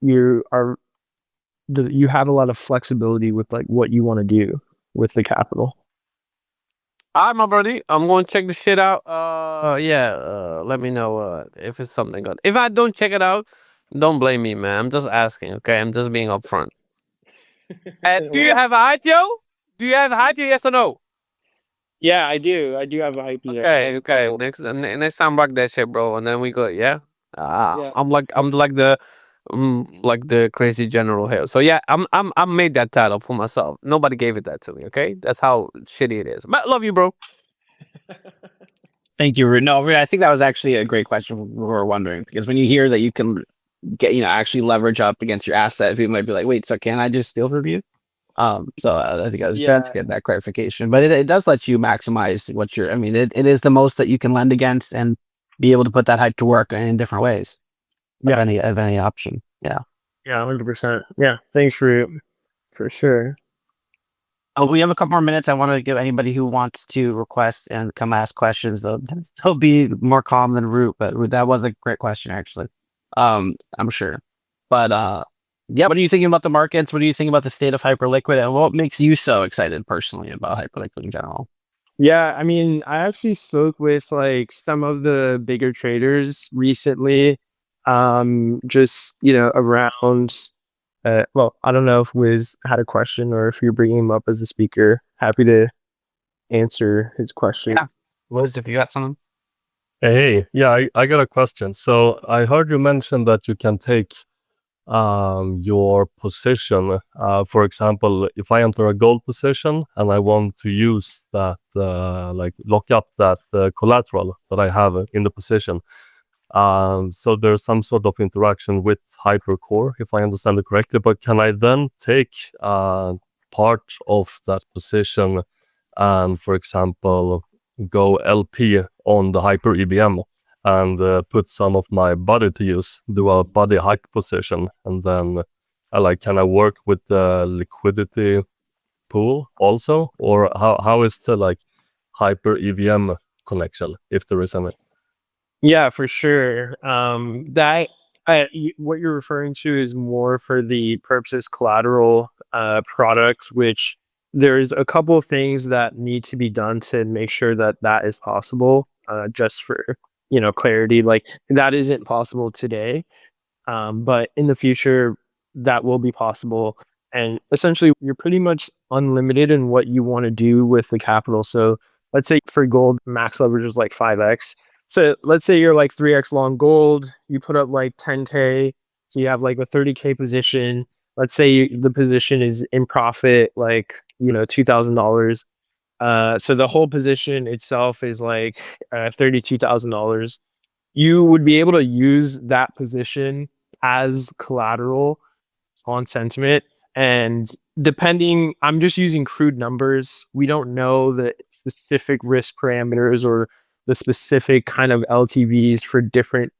you are you have a lot of flexibility with like what you want to do with the capital. Alright, my buddy. I'm going to check the shit out. Yeah. Let me know if it's something good. If I don't check it out, don't blame me, man. I'm just asking. Okay, I'm just being upfront. Do you have a Hypio? Do you have a Hypio? Yes or no? Yeah, I do. I do have a hype. Okay. Next time, rock that shit, bro, and then we go. Yeah. Yeah. I'm like the crazy general here. So yeah, I made that title for myself. Nobody gave it that to me. Okay, that's how shitty it is. But love you, bro. Thank you, Root. No, Root, I think that was actually a great question we were wondering, because when you hear that you can get, actually leverage up against your asset, people might be like, wait, so can I just steal from you? So I think I was glad to get that clarification, but it does let you maximize what you're, I mean, it is the most that you can lend against and be able to put that hype to work in different ways. Yeah. Of any option. Yeah. Yeah, 100%. Yeah. Thanks for sure. Oh, we have a couple more minutes. I want to give anybody who wants to request and come ask questions. They'll be more calm than Root, but Root, that was a great question actually. I'm sure. But yeah, what are you thinking about the markets? What do you think about the state of Hyperliquid, and what makes you so excited personally about Hyperliquid in general? Yeah, I mean, I actually spoke with like some of the bigger traders recently. Just around. Well, I don't know if Wiz had a question or if you're bringing him up as a speaker. Happy to answer his question. Yeah. Liz, if you got something. Hey, yeah, I got a question. So I heard you mention that you can take your position. For example, if I enter a gold position and I want to use that, like lock up that collateral that I have in the position. So there's some sort of interaction with Hypercore, if I understand it correctly. But can I then take part of that position and, for example, go LP on the Hyper EBM and put some of my body to use, do a body hike position, and then can I work with the liquidity pool also, or how is the like Hyper EVM connection, if there is any? Yeah, for sure. What you're referring to is more for the purposes collateral products, which there's a couple of things that need to be done to make sure that that is possible. Just for clarity, like that isn't possible today, but in the future that will be possible. And essentially, you're pretty much unlimited in what you want to do with the capital. So let's say for gold, max leverage is like 5x. So let's say you're like 3x long gold, you put up like 10K, so you have like a 30K position. Let's say the position is in profit, like, $2,000. So the whole position itself is like $32,000. You would be able to use that position as collateral on sentiment. And depending, I'm just using crude numbers. We don't know the specific risk parameters or the specific kind of LTVs for different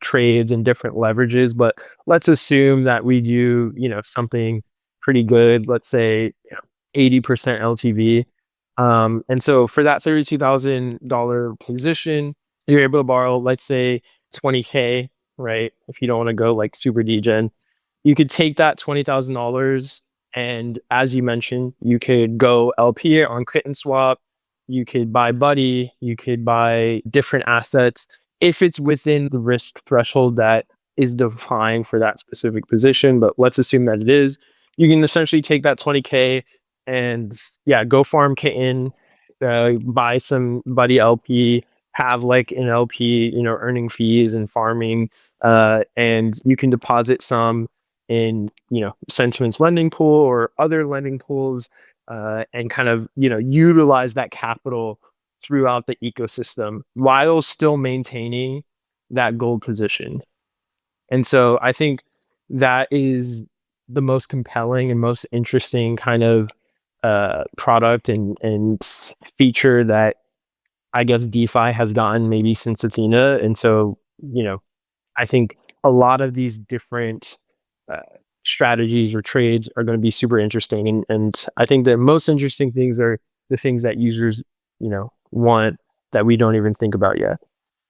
trades and different leverages, but let's assume that we do, something pretty good, let's say 80% LTV. And so for that $32,000 position, you're able to borrow, let's say 20K, right? If you don't want to go like super degen, you could take that $20,000 and, as you mentioned, you could go LP on Kit and Swap. You could buy Buddy. You could buy different assets if it's within the risk threshold that is defined for that specific position. But let's assume that it is. You can essentially take that 20K and, yeah, go farm Kitten, buy some Buddy LP, have like an LP, earning fees and farming, and you can deposit some in, Sentiment's lending pool or other lending pools, and kind of, utilize that capital throughout the ecosystem while still maintaining that gold position. And so I think that is the most compelling and most interesting kind of product and feature that I guess DeFi has gotten maybe since Athena. And so, I think a lot of these different strategies or trades are going to be super interesting. And I think the most interesting things are the things that users, want that we don't even think about yet.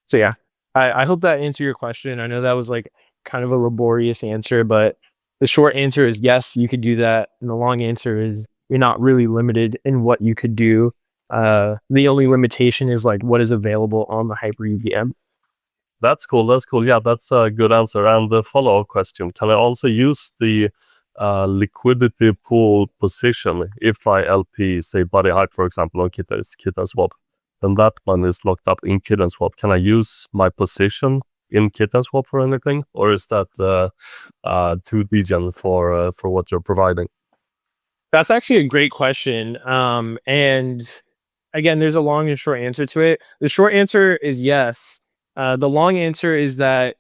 So yeah, I hope that answered your question. I know that was like kind of a laborious answer, but the short answer is yes, you could do that. And the long answer is you're not really limited in what you could do. The only limitation is like what is available on the Hyper UVM. That's cool. That's cool. Yeah, that's a good answer. And the follow-up question: can I also use the liquidity pool position if I LP, say, Buddy Hype, for example, on Kit and Swap? Then that one is locked up in Kit and Swap. Can I use my position in Kit and Swap for anything, or is that too degen for what you're providing? That's actually a great question. And again, there's a long and short answer to it. The short answer is yes. The long answer is that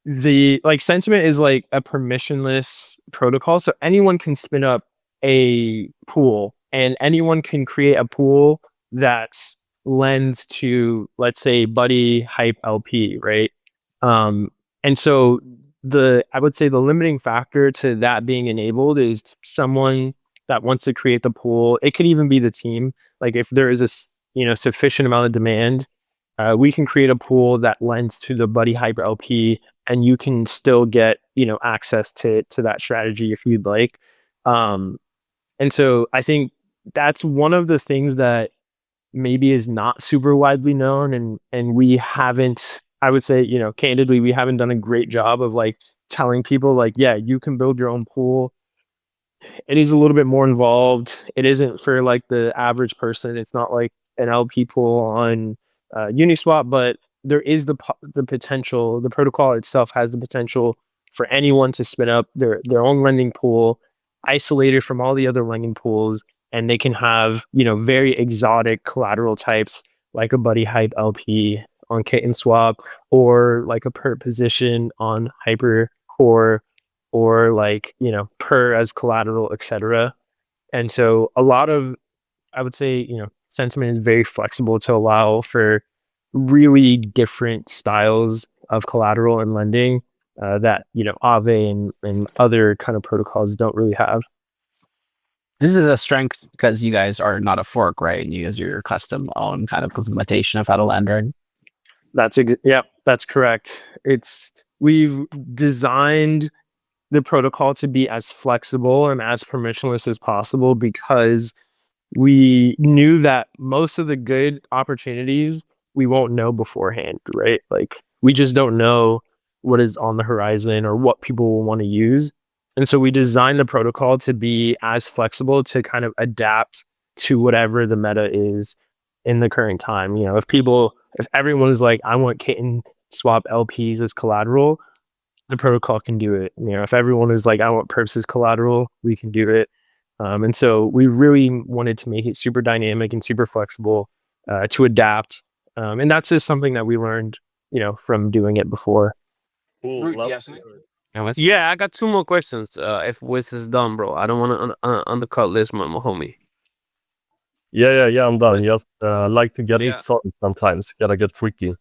the sentiment is like a permissionless protocol, so anyone can spin up a pool and anyone can create a pool that lends to, let's say, Buddy Hype LP, right? And so I would say the limiting factor to that being enabled is someone that wants to create the pool. It could even be the team. Like if there is a sufficient amount of demand, we can create a pool that lends to the Buddy Hype LP, and you can still get access to that strategy if you'd like. And so I think that's one of the things that maybe is not super widely known, and we haven't, I would say, candidly, we haven't done a great job of like telling people like, yeah, you can build your own pool. It is a little bit more involved. It isn't for like the average person. It's not like an LP pool on Uniswap, but there is the potential. The protocol itself has the potential for anyone to spin up their own lending pool, isolated from all the other lending pools, and they can have very exotic collateral types like a Buddy Hype LP on Kit and Swap, or like a perp position on Hyper Core, or like per as collateral, etc. And so a lot of, I would say, sentiment is very flexible to allow for really different styles of collateral and lending that Aave and other kind of protocols don't really have. This is a strength because you guys are not a fork, right? And you guys are your custom own kind of implementation of how to lend, right? That's correct. We've designed the protocol to be as flexible and as permissionless as possible because we knew that most of the good opportunities we won't know beforehand, right? Like we just don't know what is on the horizon or what people will want to use. And so we designed the protocol to be as flexible to kind of adapt to whatever the meta is in the current time. You know, if everyone is like, I want kitten swap LPs as collateral, the protocol can do it. You know, if everyone is like, I want perps as collateral, we can do it. And so we really wanted to make it super dynamic and super flexible to adapt. And that's just something that we learned, you know, from doing it before. Yeah, I got 2 more questions. If Wiz is done, bro, I don't want to undercut Liz, my homie. Yeah, I'm done. Wiz. Just like to get Yeah. exotic sometimes. Gotta get freaky.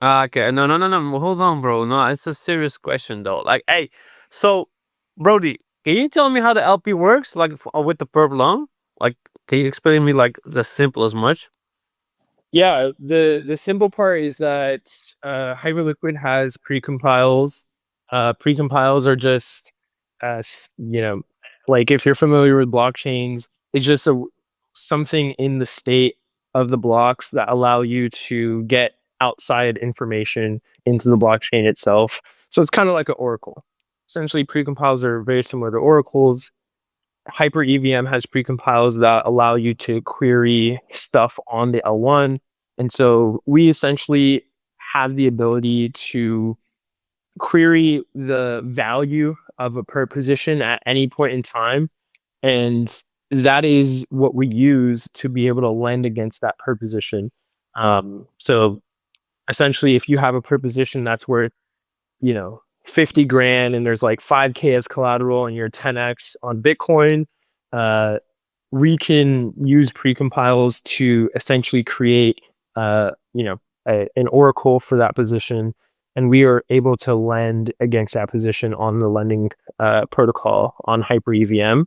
Okay, no, hold on, bro. No, it's a serious question though. Like, hey, so, Brody, can you tell me how the LP works, like with the perp long? Like, can you explain me like the simple as much? Yeah, the simple part is that Hyperliquid has precompiles. Precompiles are just, you know, like if you're familiar with blockchains, it's just something in the state of the blocks that allow you to get outside information into the blockchain itself. So it's kind of like an oracle. Essentially, precompiles are very similar to oracles. Hyper EVM has precompiles that allow you to query stuff on the L1. And so we essentially have the ability to query the value of a per position at any point in time. And that is what we use to be able to lend against that per position. So essentially, if you have a per position that's worth, you know, 50 grand and there's like 5K as collateral and you're 10x on Bitcoin, we can use precompiles to essentially create, you know, an oracle for that position, and we are able to lend against that position on the lending protocol on Hyper EVM.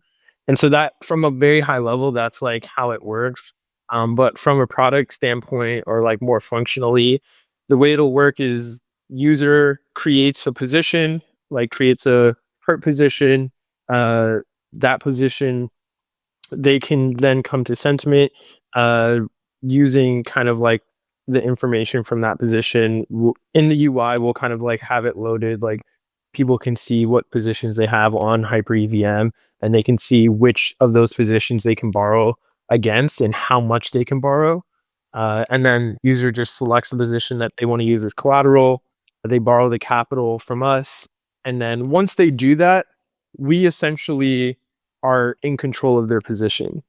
And so that, from a very high level, that's like how it works. But from a product standpoint, or like more functionally, the way it'll work is user creates a position, like creates a perp position. That position, they can then come to sentiment using kind of like the information from that position in the UI. We'll kind of like have it loaded, like people can see what positions they have on Hyper EVM, and they can see which of those positions they can borrow against and how much they can borrow. And then user just selects the position that they want to use as collateral. They borrow the capital from us. And then once they do that, we essentially are in control of their position.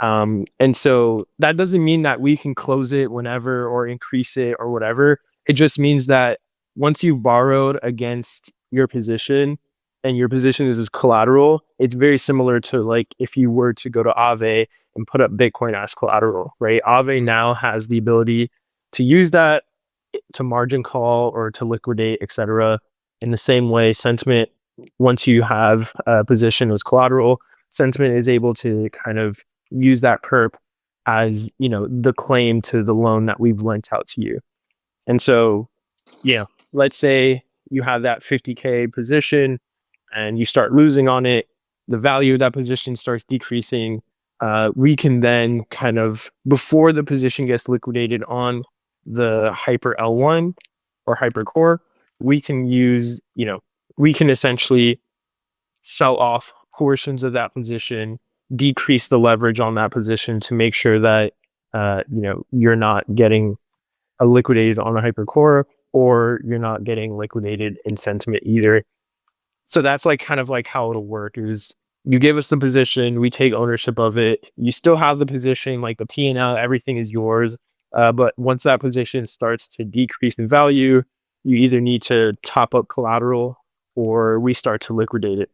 And so that doesn't mean that we can close it whenever or increase it or whatever. It just means that once you've borrowed against your position and your position is as collateral, it's very similar to like if you were to go to Aave and put up Bitcoin as collateral, right? Aave now has the ability to use that to margin call or to liquidate, etc. In the same way, Sentiment, once you have a position as collateral, Sentiment is able to kind of use that perp as, you know, the claim to the loan that we've lent out to you. And so, yeah, let's say you have that 50K position and you start losing on it, the value of that position starts decreasing. We can then kind of, before the position gets liquidated on the Hyper L1 or Hyper Core, we can use, you know, we can essentially sell off portions of that position, decrease the leverage on that position to make sure that, you know, you're not getting liquidated on a hypercore, or you're not getting liquidated in sentiment either. So that's like kind of like how it'll work is you give us the position, we take ownership of it. You still have the position, like the P&L, everything is yours. But once that position starts to decrease in value, you either need to top up collateral or we start to liquidate it.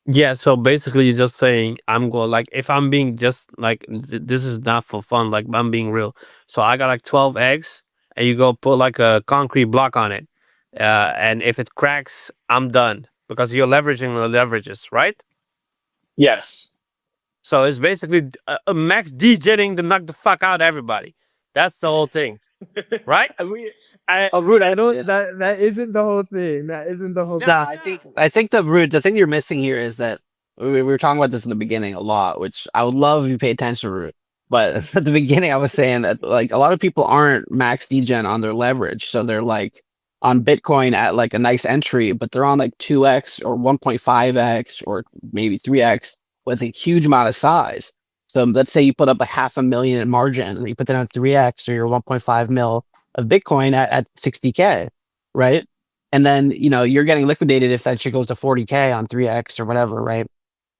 Yeah, so basically you're just saying I'm going, like, if I'm being just like this is not for fun, like I'm being real. So I got like 12 eggs and you go put like a concrete block on it. And if it cracks, I'm done because you're leveraging the leverages, right? Yes. So it's basically a max degenning to knock the fuck out everybody. That's the whole thing, right? Rude, I don't. that isn't the whole thing. That isn't the whole Nah, I think the thing you're missing here is that we were talking about this in the beginning a lot, which I would love if you pay attention to Root. But at the beginning, I was saying that like a lot of people aren't max degen on their leverage, so they're like on Bitcoin at like a nice entry, but they're on like 2x or 1.5x or maybe 3x with a huge amount of size. So let's say you put up a $500,000 in margin and you put that on 3x or your 1.5 mil of Bitcoin at 60K, right? And then, you're getting liquidated if that shit goes to 40K on 3x or whatever, right?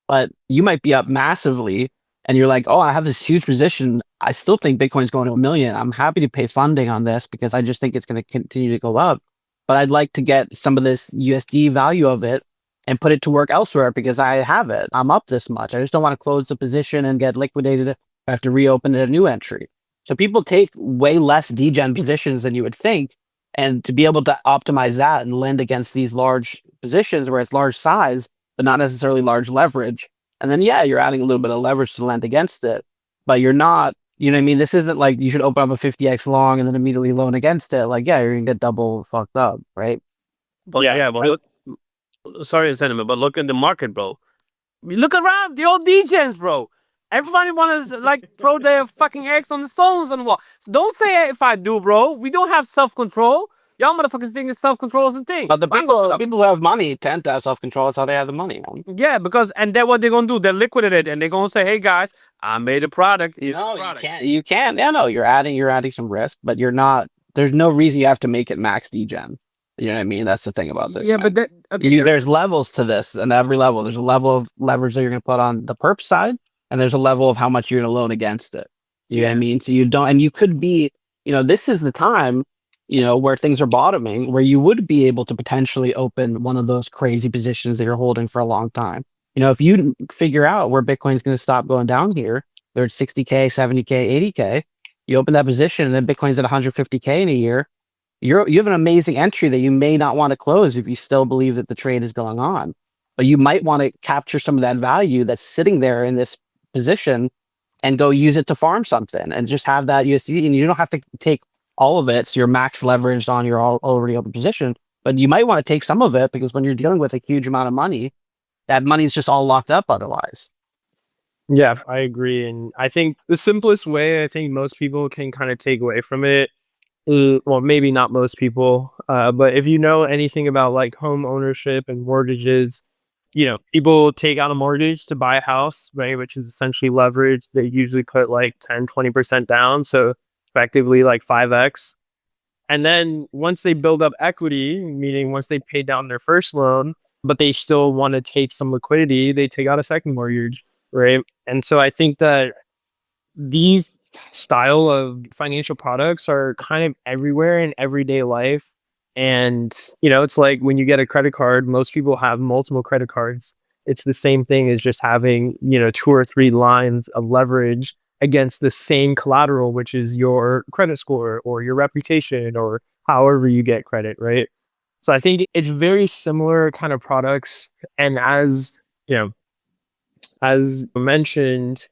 But you might be up massively and you're like, oh, I have this huge position. I still think Bitcoin's going to 1 million. I'm happy to pay funding on this because I just think it's going to continue to go up. But I'd like to get some of this USD value of it and put it to work elsewhere because I have it. I'm up this much. I just don't want to close the position and get liquidated. I have to reopen it a new entry. So people take way less degen positions than you would think. And to be able to optimize that and lend against these large positions where it's large size, but not necessarily large leverage. And then, yeah, you're adding a little bit of leverage to lend against it, but you're not, you know what I mean? This isn't like you should open up a 50x long and then immediately loan against it. Like, yeah, you're going to get double fucked up, right? But yeah, but look, sorry, sentiment, but look at the market, bro. Look around, the old degens, bro. Everybody wants to like throw their fucking eggs on the stones on the wall. So don't say if I do, bro. We don't have self-control. Y'all motherfuckers think self-control is the thing. But the people who have money tend to have self-control. That's how they have the money, man. Yeah, because and then what they're gonna do? They liquidate it and they're gonna say, "Hey guys, I made a product." No, you can't. You can't. Yeah, no, you're adding some risk, but you're not. There's no reason you have to make it max degen. You know what I mean? That's the thing about this. Yeah, man. but okay, there's levels to this, and every level there's a level of leverage that you're going to put on the perp side, and there's a level of how much you're going to loan against it. You know what I mean? So you don't, and you could be, this is the time, where things are bottoming, where you would be able to potentially open one of those crazy positions that you're holding for a long time. If you figure out where Bitcoin's going to stop going down here, they're at 60K, 70K, 80K, you open that position, and then Bitcoin's at 150K in a year. You have an amazing entry that you may not want to close if you still believe that the trade is going on, but you might want to capture some of that value that's sitting there in this position and go use it to farm something and just have that USD. And you don't have to take all of it. So you're max leveraged on your already open position, but you might want to take some of it because when you're dealing with a huge amount of money, that money's just all locked up otherwise. Yeah, I agree. And I think the simplest way I think most people can kind of take away from it, well, maybe not most people, but if you know anything about like home ownership and mortgages, people take out a mortgage to buy a house, right? Which is essentially leverage. They usually put like 10, 20% down. So effectively like 5x. And then once they build up equity, meaning once they pay down their first loan, but they still want to take some liquidity, they take out a second mortgage, right? And so I think that these style of financial products are kind of everywhere in everyday life. And, it's like when you get a credit card, most people have multiple credit cards. It's the same thing as just having, 2 or 3 lines of leverage against the same collateral, which is your credit score or your reputation or however you get credit, right? So I think it's very similar kind of products. And as mentioned,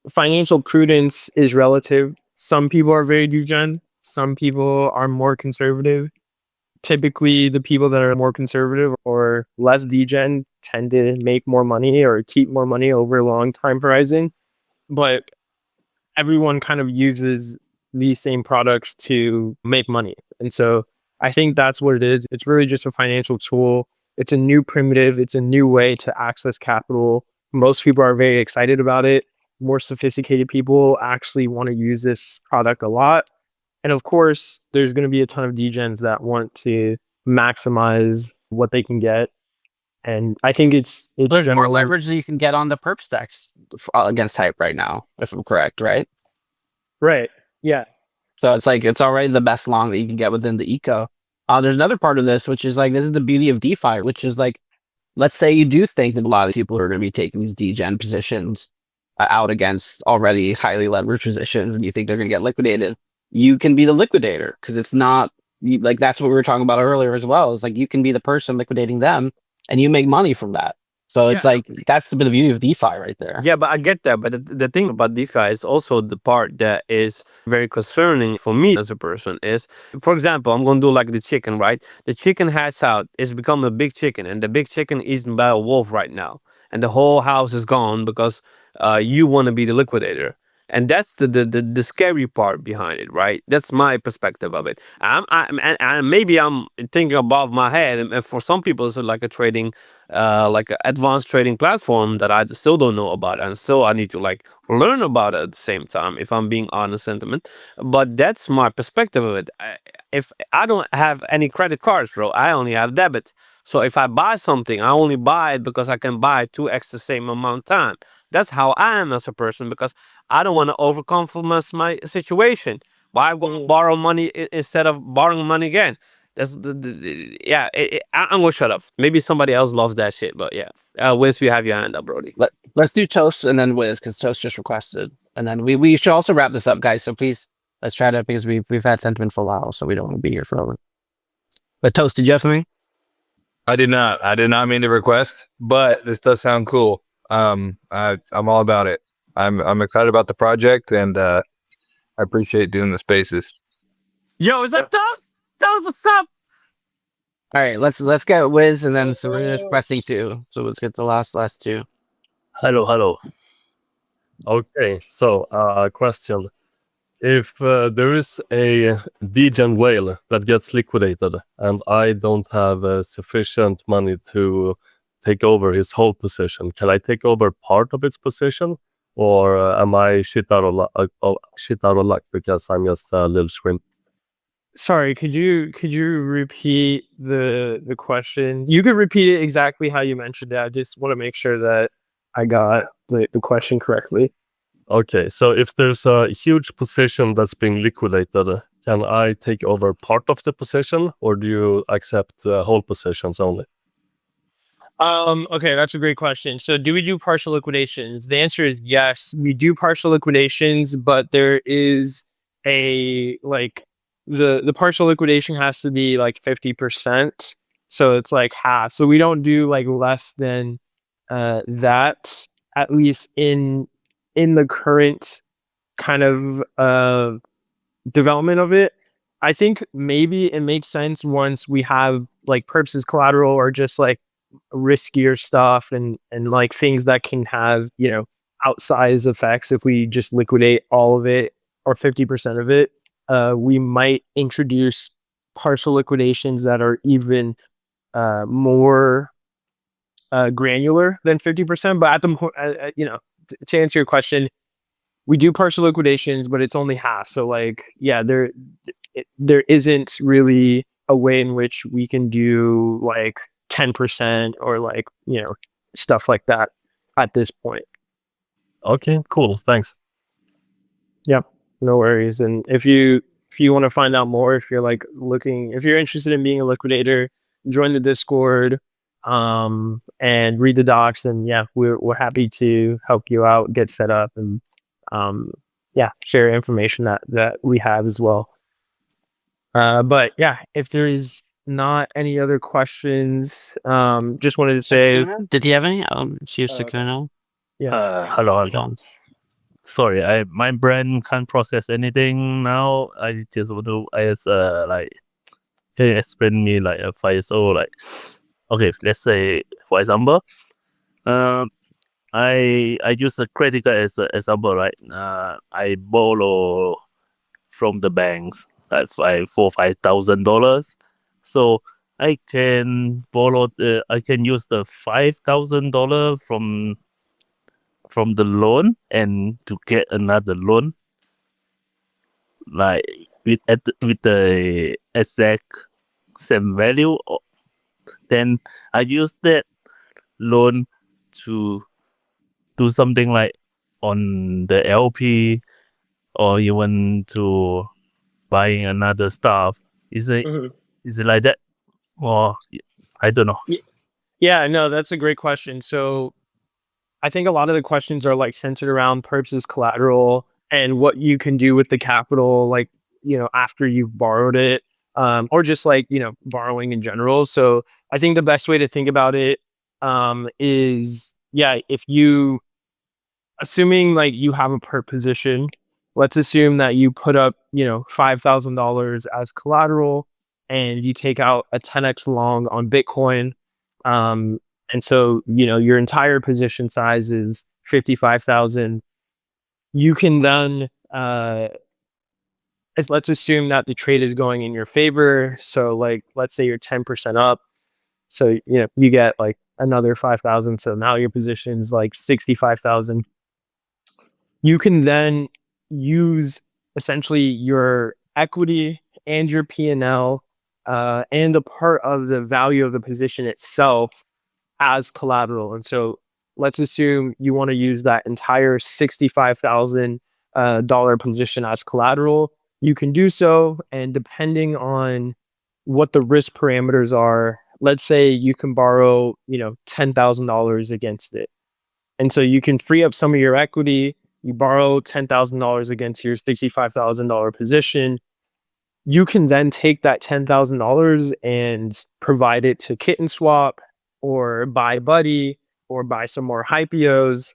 financial prudence is relative. Some people are very degen, some people are more conservative. Typically, the people that are more conservative or less degen tend to make more money or keep more money over a long time horizon. But everyone kind of uses these same products to make money. And so I think that's what it is. It's really just a financial tool. It's a new primitive. It's a new way to access capital. Most people are very excited about it. More sophisticated people actually want to use this product a lot. And of course, there's going to be a ton of degens that want to maximize what they can get. And I think it's there's more leverage that you can get on the perp stacks against Hype right now, if I'm correct, right? Right. Yeah. So it's like, it's already the best long that you can get within the eco. There's another part of this, which is like, this is the beauty of DeFi, which is like, let's say you do think that a lot of people are going to be taking these degen positions out against already highly leveraged positions and you think they're going to get liquidated. You can be the liquidator because it's not like, that's what we were talking about earlier as well. It's like, you can be the person liquidating them and you make money from that. So it's like, that's the beauty of DeFi right there. Yeah, but I get that. But the thing about DeFi is also the part that is very concerning for me as a person is, for example, I'm going to do like the chicken, right? The chicken hatch out, it's become a big chicken and the big chicken is eaten by a wolf right now. And the whole house is gone because you want to be the liquidator. and that's the scary part behind it, right? That's my perspective of it. And maybe I'm thinking above my head, and for some people it's like a trading, like an advanced trading platform that I still don't know about, and still I need to like learn about it at the same time, if I'm being honest, sentiment. But that's my perspective of it. If I don't have any credit cards, bro, I only have debit. So if I buy something, I only buy it because I can buy 2x the same amount of time. That's how I am as a person, because I don't want to overconfidence my situation. Why go borrow money instead of borrowing money again? That's yeah. I'm gonna shut up. Maybe somebody else loves that shit, but yeah. Wiz, you have your hand up, Brody. Let's do Toast and then Wiz, because Toast just requested, and then we should also wrap this up, guys. So please, let's try to, because we've had sentiment for a while, so we don't want to be here forever. But Toast, did you have something? I did not mean to request, but this does sound cool. I'm all about it. I'm excited about the project, and I appreciate doing the spaces. Yo, is that Toast? Toast, what's up? All right, let's get Wiz, and then Serena's requesting too. So let's get the last two. Hello. Okay, so question. If there is a degen whale that gets liquidated and I don't have sufficient money to take over his whole position, can I take over part of its position? Or am I shit out of luck because I'm just a little shrimp? Sorry, could you repeat the question? You could repeat it exactly how you mentioned it. I just want to make sure that I got the question correctly. Okay, so if there's a huge position that's being liquidated, can I take over part of the position, or do you accept whole positions only? Okay, that's a great question. So do we do partial liquidations? The answer is yes, we do partial liquidations, but there is a like the partial liquidation has to be like 50%. So it's like half. So we don't do like less than that, at least in the current kind of development of it. I think maybe it makes sense once we have like perps as collateral, or just like riskier stuff and like things that can have, you know, outsized effects. If we just liquidate all of it or 50% of it, we might introduce partial liquidations that are even more granular than 50%. But at the you know, to answer your question, we do partial liquidations, but it's only half. So like, yeah, there isn't really a way in which we can do like 10% or like, you know, stuff like that at this point. Okay, cool. Thanks. Yep, no worries. And if you want to find out more, if you're like if you're interested in being a liquidator, join the Discord and read the docs, and yeah, we're happy to help you out, get set up, and yeah, share information that we have as well. But yeah, if there is not any other questions, just wanted to say, Did he have any? See if Sakuna. Hello. Sorry, my brain can't process anything now. I just want to ask, like, can you explain me like a FISO, like, okay, let's say for example, I use a credit card as an example, right? I borrow from the banks like $5,000. So I can I can use the $5,000 from the loan and to get another loan, like with the exact same value. Then I use that loan to do something like on the LP, or even to buying another stuff. Is it like that, or I don't know? Yeah, no, that's a great question. So I think a lot of the questions are like centered around perps as collateral and what you can do with the capital, like, you know, after you've borrowed it, or just like, you know, borrowing in general. So I think the best way to think about it is, yeah, if you, assuming like you have a perp position, let's assume that you put up, you know, $5,000 as collateral and you take out a 10x long on Bitcoin. And so, you know, your entire position size is 55,000. you can then let's assume that the trade is going in your favor. So like, let's say you're 10% up. So, you get like another 5,000. So now your position's like 65,000. You can then use essentially your equity and your P&L and a part of the value of the position itself as collateral. And so let's assume you want to use that entire $65,000 dollar position as collateral. You can do so, and depending on what the risk parameters are, let's say you can borrow, $10,000 against it. And so you can free up some of your equity. You borrow $10,000 against your $65,000 position. You can then take that $10,000 and provide it to Kitten Swap or buy Buddy or buy some more Hypios.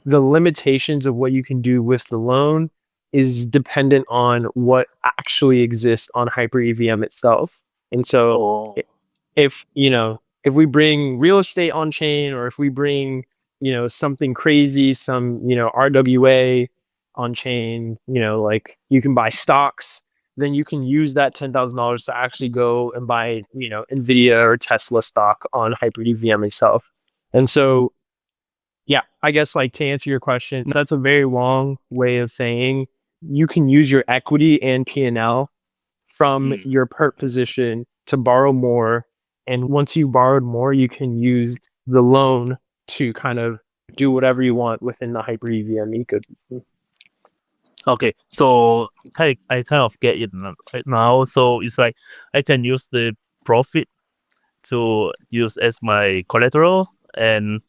The limitations of what you can do with the loan is dependent on what actually exists on Hyper EVM itself. And so if we bring real estate on chain, or if we bring, something crazy, some, RWA on chain, like you can buy stocks, then you can use that $10,000 to actually go and buy, Nvidia or Tesla stock on Hyper EVM itself. And so, yeah, I guess like to answer your question, that's a very long way of saying you can use your equity and P&L from your perp position to borrow more. And once you borrowed more, you can use the loan to kind of do whatever you want within the Hyper EVM ecosystem. Okay, so I kind of get it right now. So it's like I can use the profit to use as my collateral, and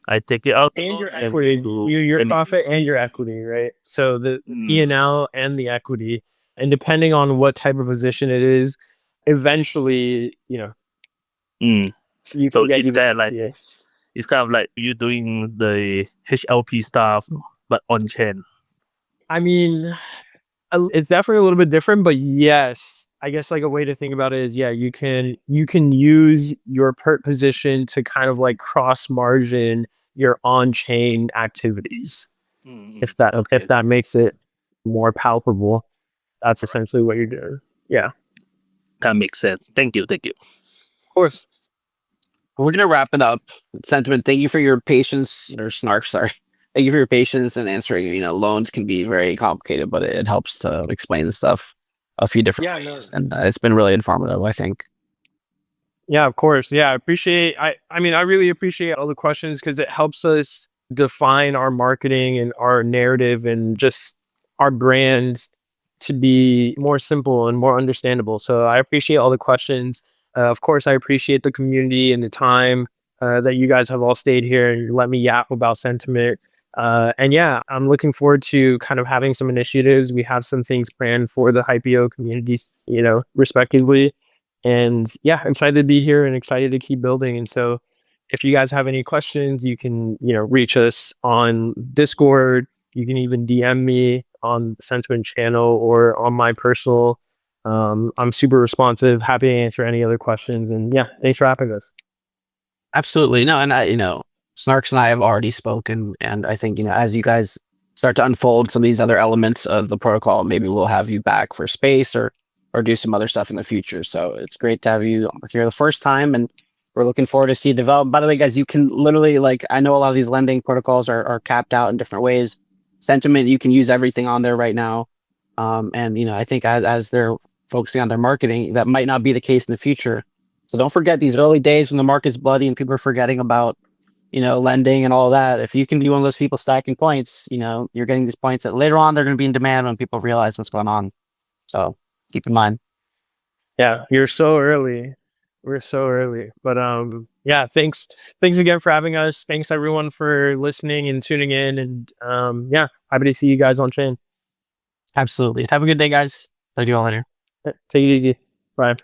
I take it out And your and equity, to your and profit and your equity, right? So the P&L and the equity, and depending on what type of position it is, eventually, you so can get it's even. kind of like it's kind of like you doing the HLP stuff, but on chain. I mean, it's definitely a little bit different, but yes, I guess like a way to think about it is, you can use your perp position to kind of like cross margin your on-chain activities. If that makes it more palpable, that's essentially what you're doing. Yeah, That makes sense. Thank you. of course. We're gonna wrap it up. Sentiment, thank you for your patience, or Snark, sorry. Thank you for your patience in answering. Loans can be very complicated, but it helps to explain stuff a few different ways. And it's been really informative, I think. Yeah, of course. Yeah, I appreciate. I mean, I really appreciate all the questions because it helps us define our marketing and our narrative and just our brands to be more simple and more understandable. So I appreciate all the questions. Of course, I appreciate the community and the time that you guys have all stayed here and let me yap about sentiment. And yeah, I'm looking forward to kind of having some initiatives. We have some things planned for the Hypio communities, respectively. And yeah, excited to be here and excited to keep building. And so if you guys have any questions, you can, reach us on Discord. You can even DM me on the Sentiment channel or on my personal. I'm super responsive, happy to answer any other questions. And yeah, thanks for having us. Absolutely. No, and Snarks and I have already spoken, and I think, as you guys start to unfold some of these other elements of the protocol, maybe we'll have you back for space or do some other stuff in the future. So it's great to have you here the first time, and we're looking forward to see it develop. By the way, guys, you can literally, I know a lot of these lending protocols are capped out in different ways. Sentiment, you can use everything on there right now. And I think as they're focusing on their marketing, that might not be the case in the future. So don't forget these early days when the market's bloody and people are forgetting about, lending and all that. If you can be one of those people stacking points, you're getting these points that later on they're going to be in demand when people realize what's going on. So keep in mind. Yeah, you're so early. We're so early. But yeah, thanks again for having us. Thanks everyone for listening and tuning in. And yeah, happy to see you guys on chain. Absolutely. Have a good day, guys. Talk to you all later. Take it easy. Bye.